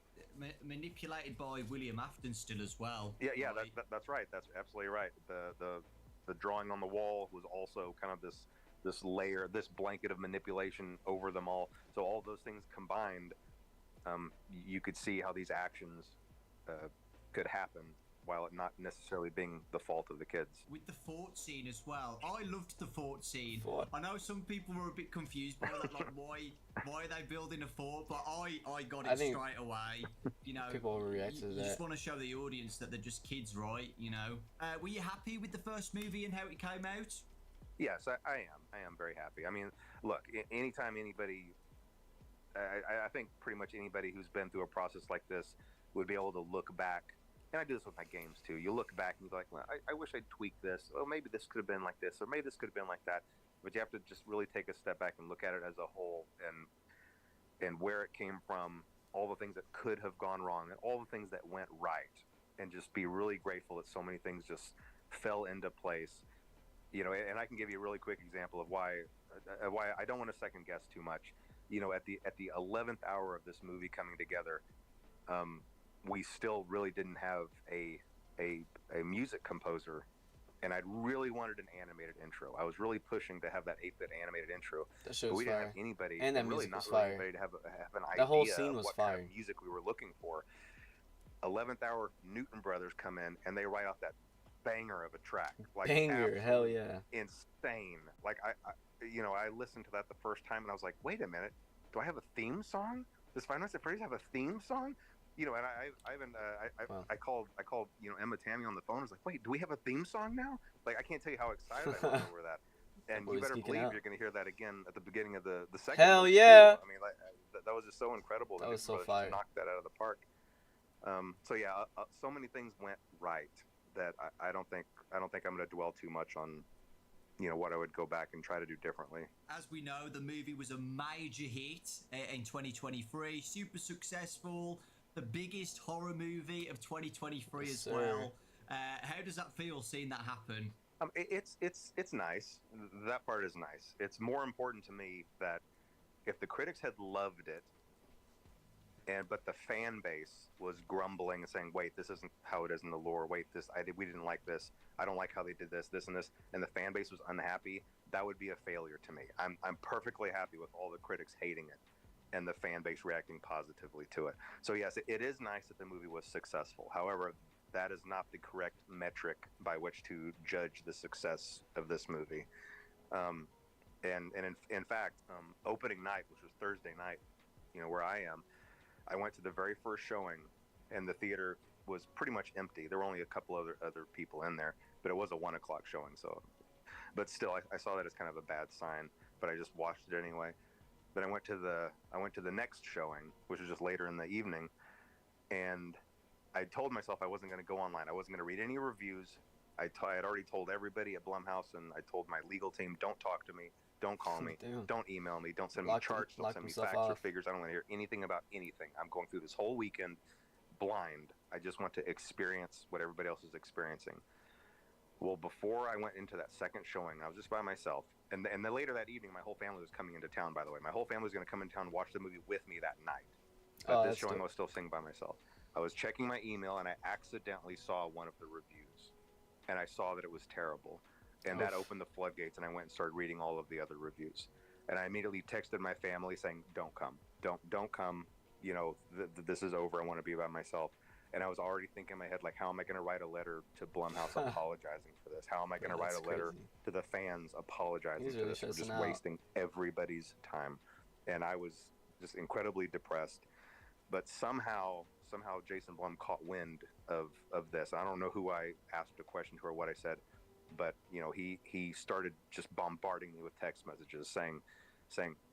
Manipulated by William Afton still as well. Yeah, right? That's right. That's absolutely right. The drawing on the wall was also kind of this layer, this blanket of manipulation over them all. So all those things combined, you could see how these actions could happen while it not necessarily being the fault of the kids. With the fort scene as well, I loved the fort scene. I know some people were a bit confused by that, like why are they building a fort? But I got it straight away. People overreact to that. You just want to show the audience that they're just kids, right? Were you happy with the first movie and how it came out? Yes, I am. I am very happy. I mean, look, anytime anybody, I think pretty much anybody who's been through a process like this would be able to look back, and I do this with my games too. You look back and you're like, well, I wish I'd tweaked this. Oh, maybe this could have been like this, or maybe this could have been like that. But you have to just really take a step back and look at it as a whole, and where it came from, all the things that could have gone wrong, and all the things that went right, and just be really grateful that so many things just fell into place. And I can give you a really quick example of why I don't want to second guess too much. At the 11th hour of this movie coming together, we still really didn't have a music composer, and I really wanted an animated intro. I was really pushing to have that 8-bit animated intro. But we didn't have anybody, and that really music not was really fire. anybody to have an idea The whole scene was what fire. kind of music we were looking for. 11th hour, Newton Brothers come in and they write out that banger of a track, banger, hell yeah, insane. I listened to that the first time and I was like, wait a minute, do I have a theme song? Does Five Nights at Freddy's have a theme song? And I called Emma Tammy on the phone. I was like, wait, do we have a theme song now? I can't tell you how excited I was over that. And you better believe you're going to hear that again at the beginning of the second. Hell yeah! I mean, that was just so incredible. That was so fire. Knocked that out of the park. So many things went right that I don't think I'm going to dwell too much on, what I would go back and try to do differently. As we know, the movie was a major hit in 2023, super successful, the biggest horror movie of 2023 yes, as sir. well. How does that feel, seeing that happen? It's nice. That part is nice. It's more important to me that if the critics had loved it, but the fan base was grumbling and saying, wait, this isn't how it is in the lore. Wait, we didn't like this. I don't like how they did this, and this, and the fan base was unhappy. That would be a failure to me. I'm perfectly happy with all the critics hating it and the fan base reacting positively to it. So yes, it is nice that the movie was successful. However, that is not the correct metric by which to judge the success of this movie. In fact, opening night, which was Thursday night, where I am, I went to the very first showing, and the theater was pretty much empty. There were only a couple other people in there, but it was a 1 o'clock showing. So, but still, I saw that as kind of a bad sign. But I just watched it anyway. Then I went to the next showing, which was just later in the evening, and I told myself I wasn't going to go online. I wasn't going to read any reviews. I had already told everybody at Blumhouse, and I told my legal team, don't talk to me. Don't call me. Don't email me. Don't send me charts. Don't send me facts or figures. I don't want to hear anything about anything. I'm going through this whole weekend blind. I just want to experience what everybody else is experiencing. Well, before I went into that second showing, I was just by myself. And then later that evening, my whole family was coming into town, by the way. My whole family was going to come into town and watch the movie with me that night. But this showing, I was still sitting by myself. I was checking my email, and I accidentally saw one of the reviews. And I saw that it was terrible. and that Oof. opened the floodgates, and I went and started reading all of the other reviews, and I immediately texted my family saying, "Don't come, don't come. You know, this is over. I want to be by myself." And I was already thinking in my head, like, how am I going to write a letter to Blumhouse apologizing for this? How am I going to Man, write that's a letter crazy. to the fans apologizing He's for really this for just stressing out. wasting everybody's time? And I was just incredibly depressed. But somehow Jason Blum caught wind of this. I don't know who I asked a question to or what I said, but you know, he started just bombarding me with text messages saying,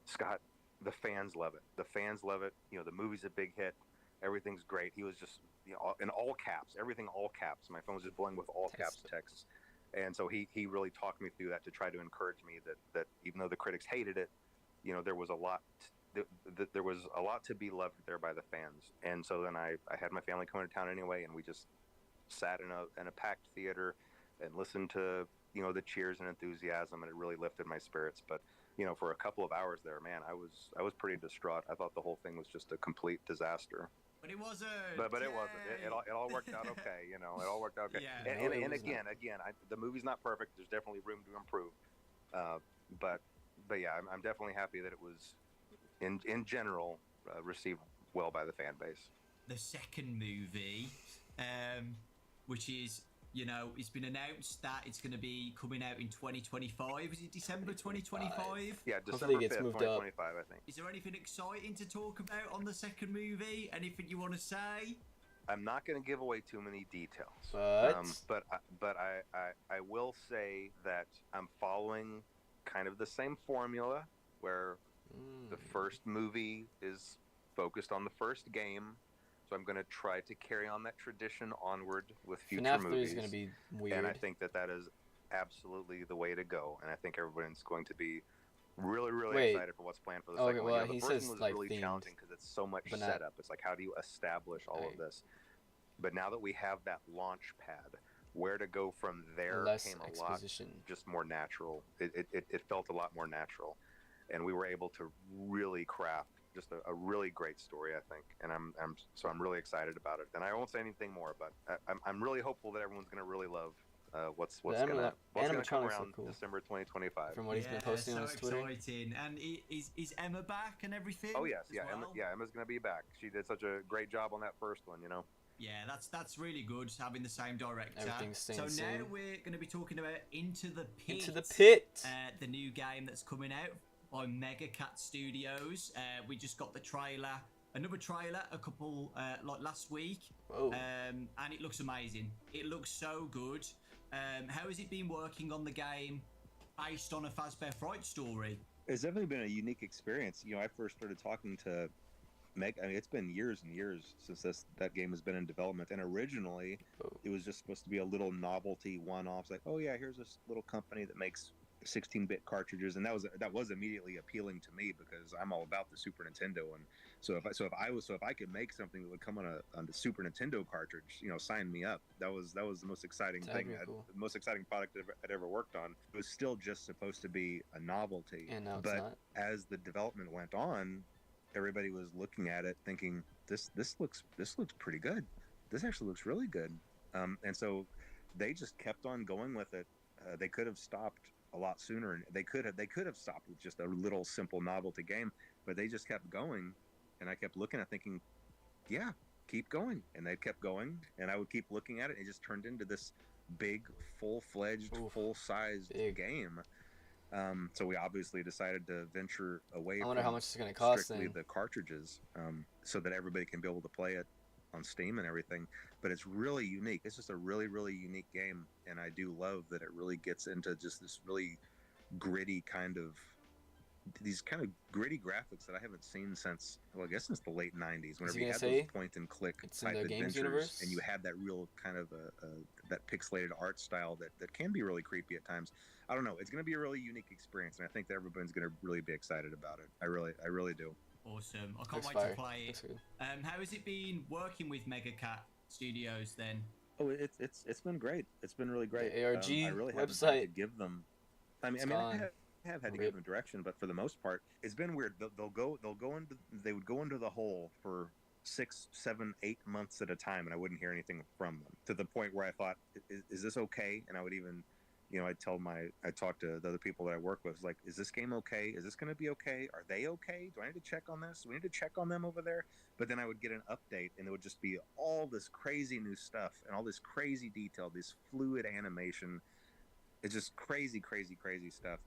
Scott, the fans love it. The fans love it. You know, the movie's a big hit. Everything's great. He was just, you know, in all caps, everything all caps. My phone was just blowing with all caps texts. And so he really talked me through that to try to encourage me that even though the critics hated it, you know, there was a lot there was a lot to be loved there by the fans. And so then I had my family come into town anyway, and we just sat in a packed theater and listened to, you know, the cheers and enthusiasm, and it really lifted my spirits. But you know, for a couple of hours there, man, I was pretty distraught. I thought the whole thing was just a complete disaster. But it wasn't. But it wasn't. It all worked out okay. You know, it all worked out okay. Yeah. And again, the movie's not perfect. There's definitely room to improve. But yeah, I'm definitely happy that it was in general received well by the fan base. The second movie, which is, you know, it's been announced that it's going to be coming out in 2025. Is it December 2025? Yeah, Hopefully December it gets 5th, moved up. 2025, I think. Is there anything exciting to talk about on the second movie? Anything you want to say? I'm not going to give away too many details, But but I will say that I'm following kind of the same formula where the first movie is focused on the first game, so I'm going to try to carry on that tradition onward with future FNAF 3 movies. is going to be weird. And I think that is absolutely the way to go, and I think everyone's going to be really excited for what's planned for the second one. Well, The he first says, one was like, really themed, challenging because it's so much but not- setup. It's like, how do you establish all of this? But now that we have that launch pad, where to go from there less came a exposition. lot just more natural. It felt a lot more natural, and we were able to really craft just a really great story, I think. And I'm really excited about it. And I won't say anything more, but I'm really hopeful that everyone's going to really love what's going to come animatronics around look cool. December 2025. From what he's been posting so on his Twitter. exciting. And is Emma back and everything? Oh yes, as yeah, well? Emma's going to be back. She did such a great job on that first one, you know. Yeah, that's really good having the same director. Everything's staying so the now same. we're going to be talking about Into the Pit. Into the Pit. The new game that's coming out by Mega Cat Studios. We just got the trailer, another trailer, a couple like last week. Whoa. And it looks amazing. It looks so good. How has it been working on the game based on a Fazbear Fright story? It's definitely been a unique experience. You know, I first started talking to Meg. I mean, it's been years and years since that game has been in development. And originally, it was just supposed to be a little novelty one-off. Like, oh yeah, here's this little company that makes 16-bit cartridges, and that was immediately appealing to me because I'm all about the Super Nintendo. And so if I could make something that would come on the Super Nintendo cartridge, you know, sign me up. That was the most exciting thing, cool. the most exciting product I'd ever worked on. It was still just supposed to be a novelty, And now it's but not. as the development went on, everybody was looking at it thinking, this looks pretty good. This actually looks really good. And so they just kept on going with it. They could have stopped a lot sooner, and they could have stopped with just a little simple novelty game, but they just kept going. And I kept looking at thinking, yeah, keep going. And they kept going, and I would keep looking at it. It just turned into this big, full-fledged, full-sized game. So we obviously decided to venture away I wonder from how much it's going to cost strictly then. the cartridges, so that everybody can be able to play it on Steam and everything. But it's really unique. It's just a really, really unique game, and I do love that it really gets into just this really gritty these kind of gritty graphics that I haven't seen since, well, I guess since the late 90s, whenever you had those point and click it's in type the games adventures, universe? and you had that real kind of that pixelated art style that can be really creepy at times. I don't know. It's going to be a really unique experience, and I think that everyone's going to really be excited about it. I really do. Awesome. I can't Looks wait fire. to play it. Looks good. How has it been working with Mega Cat Studios then? Oh, it's been great. It's been really great. The ARG I really haven't website. had to give them. I mean, I have had to give them direction, but for the most part, it's been weird. They would go into the hole for 6, 7, 8 months at a time, and I wouldn't hear anything from them, to the point where I thought, is this okay? And I would even I talk to the other people that I work with, like, is this game okay? Is this going to be okay? Are they okay? Do I need to check on this? Do we need to check on them over there? But then I would get an update, and it would just be all this crazy new stuff and all this crazy detail, this fluid animation. It's just crazy, crazy, crazy stuff.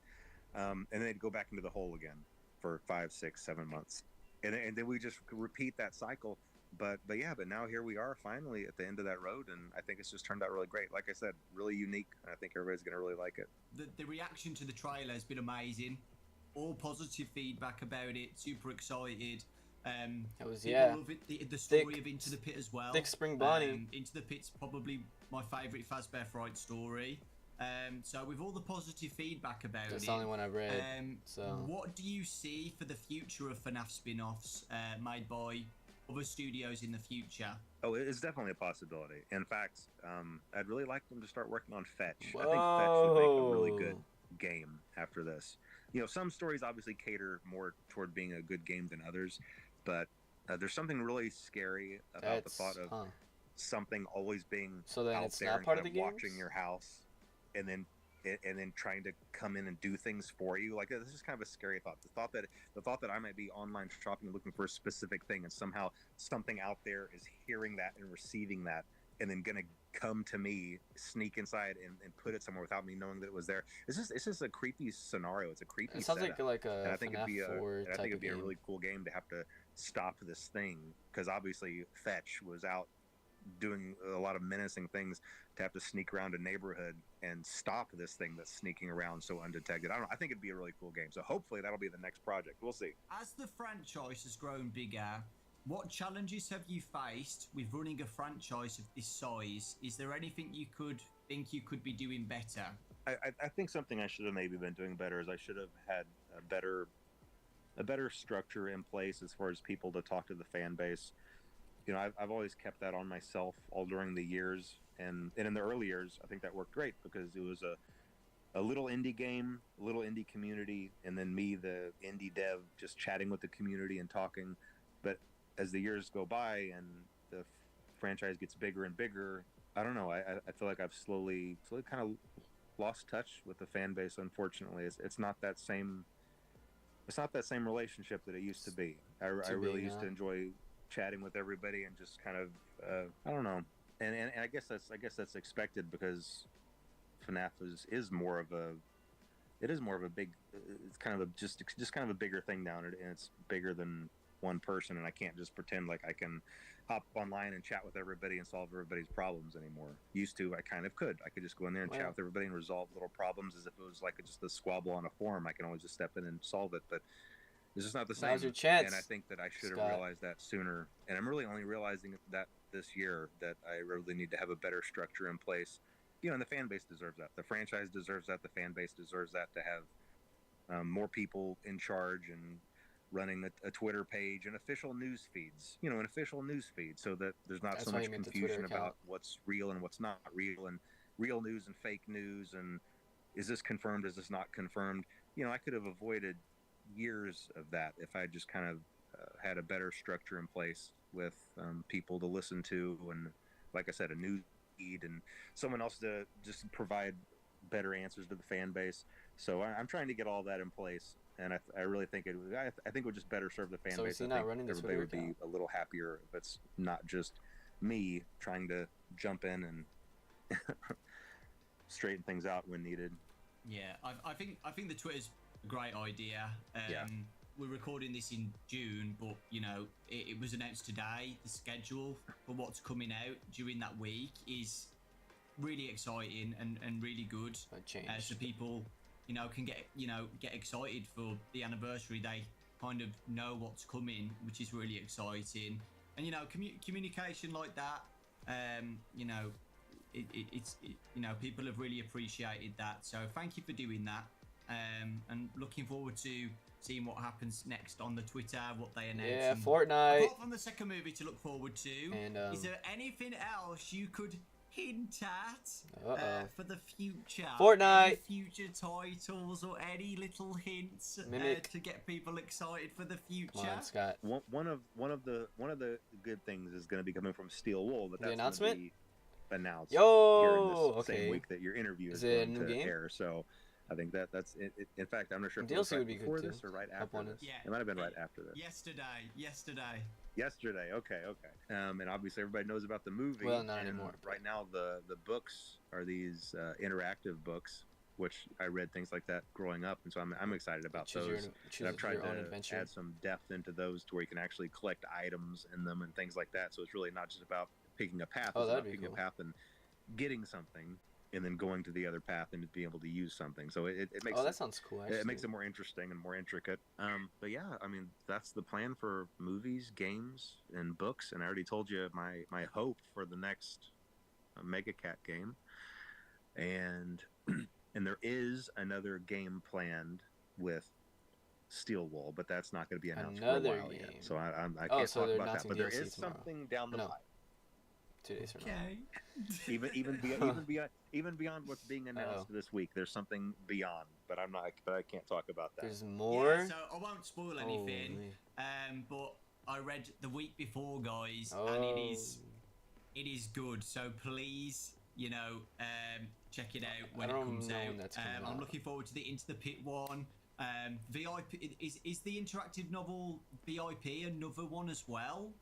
And then they'd go back into the hole again for 5, 6, 7 months, and then we just repeat that cycle. But now here we are finally at the end of that road, and I think it's just turned out really great. Like I said, really unique, and I think everybody's going to really like it. The reaction to the trailer has been amazing. All positive feedback about it. Super excited. It was, people yeah. love it. The story Thick- of Into the Pit as well. Thick Spring Bonnie. Into the Pit's probably my favourite Fazbear Fright story. So with all the positive feedback about That's it, the only one I've read. So what do you see for the future of FNAF spin-offs made by other studios in the future? Oh, it's definitely a possibility. In fact, I'd really like them to start working on Fetch. Whoa. I think Fetch would make a really good game after this. Some stories obviously cater more toward being a good game than others, but there's something really scary about the thought of something always being So then out it's there not and part kind of the watching games? your house, and then trying to come in and do things for you. Like, this is kind of a scary thought. The thought that I might be online shopping looking for a specific thing, and somehow something out there is hearing that and receiving that, and then gonna come to me, sneak inside and put it somewhere without me knowing that it was there. It's just a creepy scenario. It's a creepy It sounds setup. like a And I think FNAF 4 type it'd of be a game. really cool game to have to stop this thing, because obviously Fetch was out doing a lot of menacing things, to have to sneak around a neighborhood and stop this thing that's sneaking around so undetected. I think it'd be a really cool game. So hopefully that'll be the next project. We'll see. As the franchise has grown bigger, what challenges have you faced with running a franchise of this size? Is there anything you think you could be doing better? I think something I should have maybe been doing better is I should have had a better structure in place as far as people to talk to the fan base. I've always kept that on myself all during the years, and in the early years, I think that worked great because it was a little indie game, a little indie community, and then me, the indie dev, just chatting with the community and talking. But as the years go by and the franchise gets bigger and bigger, I don't know. I feel like I've slowly kind of lost touch with the fan base. Unfortunately, it's not that same. It's not that same relationship that it used to be. I really used to enjoy chatting with everybody and just kind of I don't know, and I guess that's expected, because FNAF is more of a big, it's kind of just kind of a bigger thing now, and it's bigger than one person, and I can't just pretend like I can hop online and chat with everybody and solve everybody's problems anymore. Used to, I kind of could. I could just go in there and chat with everybody and resolve little problems as if it was like just a squabble on a forum. I can always just step in and solve it, but it's just not the same. Now's your chance, and I think that I should Scott. have realized that sooner. And I'm really only realizing that this year, that I really need to have a better structure in place. And the fan base deserves that. The franchise deserves that. The fan base deserves that, to have more people in charge and running a Twitter page and official news feeds. An official news feed, so that there's not so much confusion about what's real and what's not real, and real news and fake news, and is this confirmed, is this not confirmed. I could have avoided years of that if I just kind of had a better structure in place with people to listen to, and like I said, a news feed and someone else to just provide better answers to the fan base. So I'm trying to get all that in place, and I really think I think it would just better serve the fan base. So is he I not think running the everybody Twitter would be account? a little happier if it's not just me trying to jump in and straighten things out when needed. Yeah, I think the Twitter's a great idea. Yeah. We're recording this in June, but it was announced today. The schedule for what's coming out during that week is really exciting and really good. So people can get excited for the anniversary. They kind of know what's coming, which is really exciting. And communication like that, it's people have really appreciated that. So thank you for doing that. And looking forward to seeing what happens next on the Twitter, what they announce. Yeah, and Fortnite. Apart from the second movie to look forward to, And, is there anything else you could hint at for the future? Fortnite. Any future titles or any little hints to get people excited for the future? Come on, Scott. One of the good things is going to be coming from Steel Wool, but The that's announcement? Gonna be, announced Yo, here in this okay. same week that your interview Is is it a going new to game? air. So I think that's it. In fact, I'm not sure if it DLC was right would be good before too. this or right Up after on it. this. Yeah. It might have been right after this. Yesterday. Yesterday. Okay. And obviously everybody knows about the movie. Well, not and anymore, but- Right now, the books are these interactive books, which I read things like that growing up, and so I'm excited about Choose those. your, choose And I've tried your own to adventure. add some depth into those to where you can actually collect items in them and things like that. So it's really not just about picking a path; Oh, it's that'd about be picking cool. a path and getting something, and then going to the other path and being able to use something. So it makes Oh, that sounds cool. Actually. it makes it more interesting and more intricate. But yeah, I mean, that's the plan for movies, games, and books. And I already told you my hope for the next Mega Cat game. And and there is another game planned with Steel Wool, but that's not going to be announced for a Another while yet. game. So I Oh, can't so talk they're about that. announcing But there DLC is tomorrow. something down the No. pipe. 2 days from now. Okay. Even beyond what's being announced this week, there's something beyond. But I can't talk about that. There's more. Yeah, so I won't spoil anything. Holy. But I read the week before, guys, Oh. and it is good. So please, check it out when I it don't comes know out. when that's coming I'm out. looking forward to the Into the Pit one. VIP is the interactive novel VIP another one as well?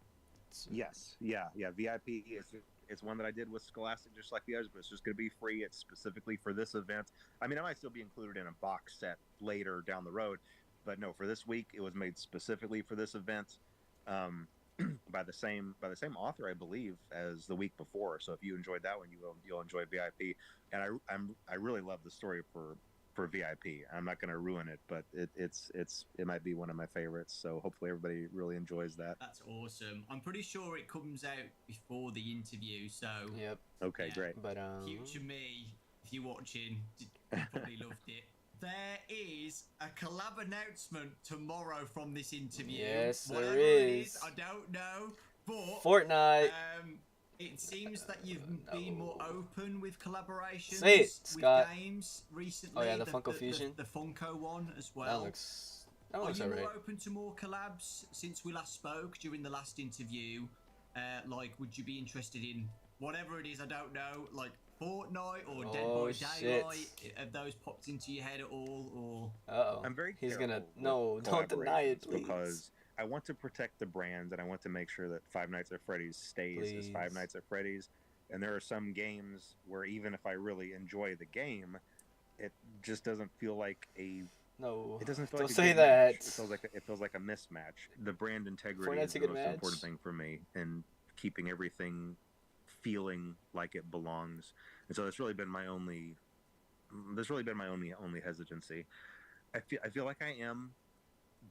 Yes, yeah. VIP it's one that I did with Scholastic, just like the others, but it's just going to be free. It's specifically for this event. I mean, I might still be included in a box set later down the road, but no, for this week, it was made specifically for this event, by the same author, I believe, as the week before. So if you enjoyed that one, you'll enjoy VIP. And I really love the story for VIP. I'm not going to ruin it, but it might be one of my favorites. So hopefully everybody really enjoys that. That's awesome. I'm pretty sure it comes out before the interview, so Yep. Okay, Yeah. great. But future me, if you're watching, you probably loved it. There is a collab announcement tomorrow from this interview. Yes, there Whatever it is. I don't know, but Fortnite. it seems that you've been more open with collaborations Say it, with Scott. games recently. Oh, yeah, the Funko Fusion? the Funko one as that well. looks Are you alright. more open to more collabs since we last spoke during the last interview? Would you be interested in whatever it is? I don't know, like Fortnite or Dead Oh, by shit. Daylight. Have those popped into your head at all? Or Uh-oh. I'm very He's careful gonna with no, don't deny it, collaborations please. because I want to protect the brand and I want to make sure that Five Nights at Freddy's stays as Five Please. Nights at Freddy's. And there are some games where even if I really enjoy the game, it just doesn't feel like No. it doesn't feel Don't like a say good that. match. It feels like a mismatch. The brand integrity Fortnite's is a the good most match. important thing for me, and keeping everything feeling like it belongs. And so that's really been my only hesitancy. I feel like I am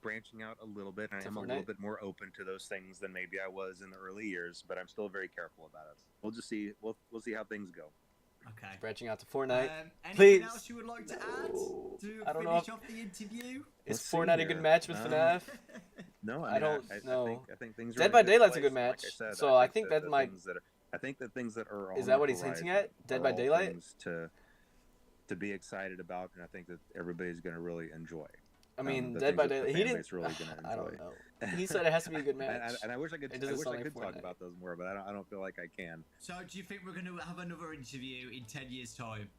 branching out a little bit, and I To am a little Fortnite? bit more open to those things than maybe I was in the early years, but I'm still very careful about it. We'll just see. We'll see how things go. okay. Branching out to Fortnite. Anything Please. else you would like to add No. to I don't know finish if- off the interview? Is Let's see Fortnite a good here. match with FNAF? No, I don't know. I think things are Dead in by good Daylight's a place, good and match, Like I said, so I think that the might- things that are, I think the things that are Is on that the what he's hinting horizon at? Dead are by all Daylight? things to be excited about, and I think that everybody's going to really enjoy. I mean, the Dead things by that the Daylight. He fan didn't. base really gonna I don't enjoy. know. He said it has to be a good match. And I wish I could. It I doesn't wish sound I like could talk Fortnite. about those more, but I don't feel like I can. So, do you think we're going to have another interview in 10 years' time?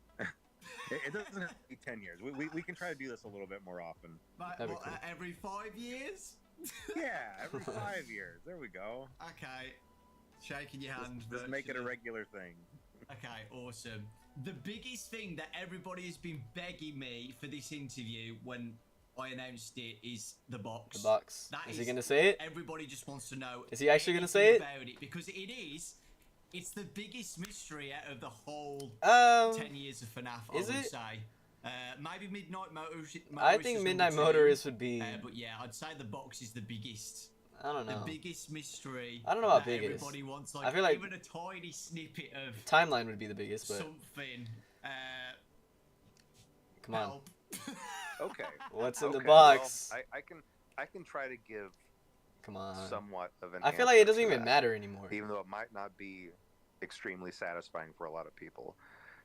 It doesn't have to be 10 years. We can try to do this a little bit more often. That'd be cool. Every 5 years? Yeah, every 5 years. There we go. Okay. Shaking your hand. Just make it a virtually. regular thing. Okay, awesome. The biggest thing that everybody has been begging me for this interview when I announced it is the box. The box. That Is he is- gonna say it? Everybody just wants to know. Is he actually gonna anything say it? about it? Because it is. It's the biggest mystery out of the whole 10 years of FNAF, I is would it? say. Maybe Midnight Motorist. I think Midnight Motorist would be. But yeah, I'd say the box is the biggest. I don't The know. biggest mystery. I don't know about that biggest. Everybody wants I feel like- even a tiny snippet of Timeline would be the biggest, but something. come on. Help. Okay. What's in the Okay, box? well, I can try to give Come on. somewhat of an. I feel like it answer doesn't to even that, matter anymore. even though it might not be extremely satisfying for a lot of people.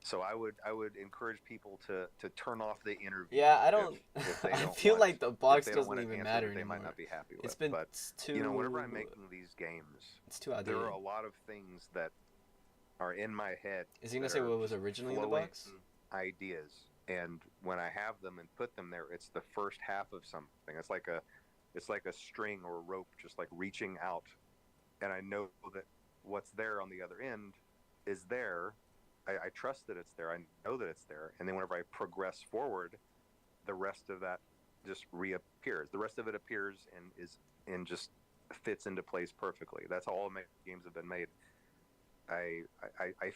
So I would encourage people to turn off the interview. Yeah, I don't. if they I don't feel want- like the if box they don't doesn't want an even answer matter that they anymore. might not be happy with. It's been but too. whenever I'm making these games, It's too there outdated. are a lot of things that are in my head. Is he gonna that say are what was originally in the flowing box? Ideas, and when I have them and put them there, it's the first half of something. It's like a string or a rope, just like reaching out, and I know that what's there on the other end is there. I trust that it's there. I know that it's there, and then whenever I progress forward, the rest of that just reappears. The rest of it appears and just fits into place perfectly. That's how all my games have been made. I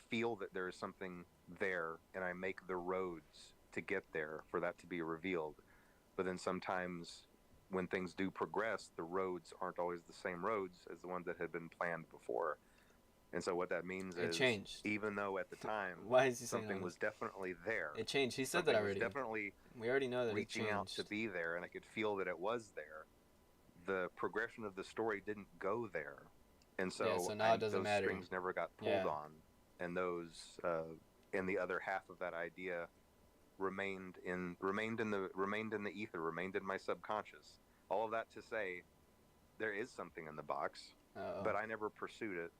feel that there is something there, and I make the roads to get there for that to be revealed. But then sometimes when things do progress, the roads aren't always the same roads as the ones that had been planned before. And so what that means It is, changed. even though at the time Why is he saying something all was this? definitely there, It changed. He said something that was already. definitely We already know that it reaching out changed. to be there, and I could feel that it was there. The progression of the story didn't go there, and so, Yeah, so now it doesn't those matter. strings never got pulled Yeah. on, and those and the other half of that idea remained in the ether, remained in my subconscious. All of that to say, there is something in the box, Uh-oh. but I never pursued it,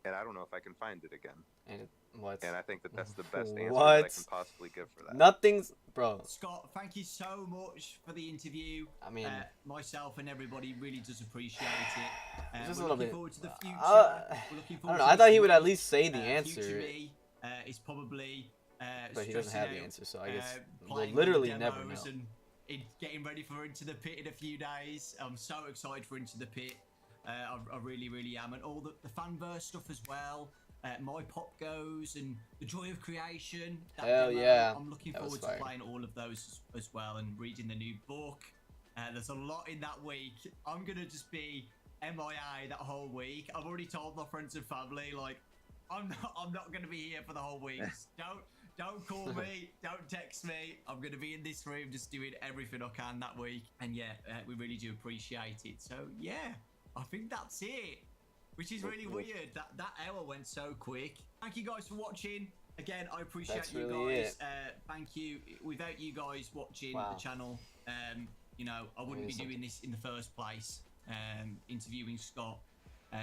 and I don't know if I can find it again. And what? And I think that that's the best answer What? that I can possibly give for that. Nothing's, bro. Scott, thank you so much for the interview. I mean, myself and everybody really does appreciate it. just a We're little looking bit. forward to the future. We're looking I forward don't know. to I thought this he would at week. least say the Future answer, me is probably but he doesn't have stressing the out, answer. So I guess we'll playing literally the never know. demos and getting ready for Into the Pit in a few days. I'm so excited for Into the Pit. I really, really am, and all the fanverse stuff as well. My Pop Goes and The Joy of Creation. That Hell demo, yeah, I'm looking that was forward to fire. playing all of those as well and reading the new book. There's a lot in that week. I'm gonna just be MIA that whole week. I've already told my friends and family, like, I'm not gonna be here for the whole week. Don't call me, don't text me. I'm gonna be in this room just doing everything I can that week. And yeah, we really do appreciate it. So yeah, I think that's it. Which is really weird. That hour went so quick. Thank you guys for watching. Again, I appreciate That's you really guys. it. Thank you. Without you guys watching the channel, you know, I wouldn't be doing this in the first place. Interviewing Scott.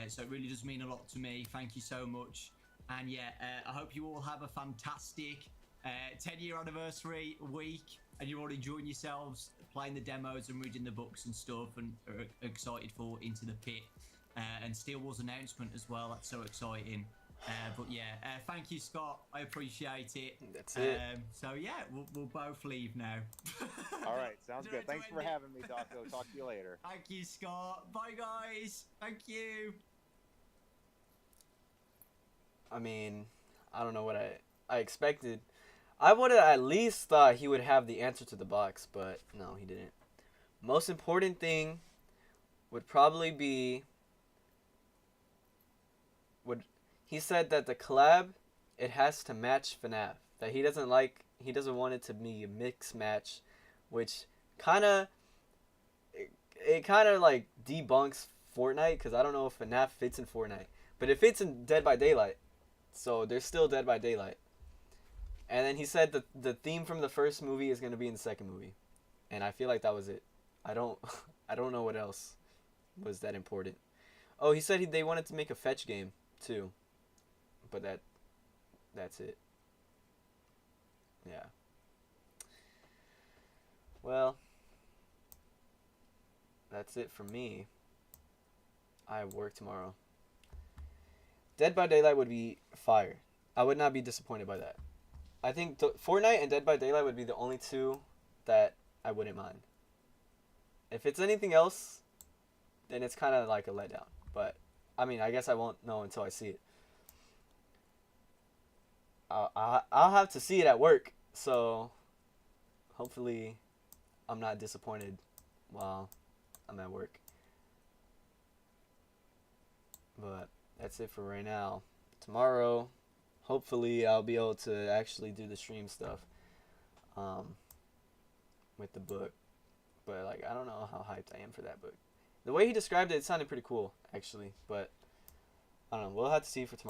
So it really does mean a lot to me. Thank you so much. And yeah, I hope you all have a fantastic 10-year anniversary week, and you're all enjoying yourselves playing the demos and reading the books and stuff, and are excited for Into the Pit. And Steel Wars announcement as well. That's so exciting. But yeah, thank you, Scott. I appreciate it. That's it. So yeah, we'll both leave now. All right, sounds Do good. it, Thanks do for it. having me, Dawko. Talk to you later. Thank you, Scott. Bye, guys. Thank you. I mean, I don't know what I expected. I would have at least thought he would have the answer to the box, but no, he didn't. Most important thing would probably be he said that the collab, it has to match FNAF. That he doesn't want it to be a mixed match, which it kind of like debunks Fortnite, because I don't know if FNAF fits in Fortnite, but it fits in Dead by Daylight. So there's still Dead by Daylight. And then he said that the theme from the first movie is going to be in the second movie. And I feel like that was it. I don't know what else was that important. Oh, he said they wanted to make a fetch game too. But that's it. Yeah. Well, that's it for me. I have work tomorrow. Dead by Daylight would be fire. I would not be disappointed by that. I think Fortnite and Dead by Daylight would be the only two that I wouldn't mind. If it's anything else, then it's kind of like a letdown. But, I mean, I guess I won't know until I see it. I'll have to see it at work, so hopefully I'm not disappointed while I'm at work. But that's it for right now. Tomorrow, hopefully I'll be able to actually do the stream stuff with the book. But like, I don't know how hyped I am for that book. The way he described it, it sounded pretty cool, actually. But I don't know. We'll have to see for tomorrow.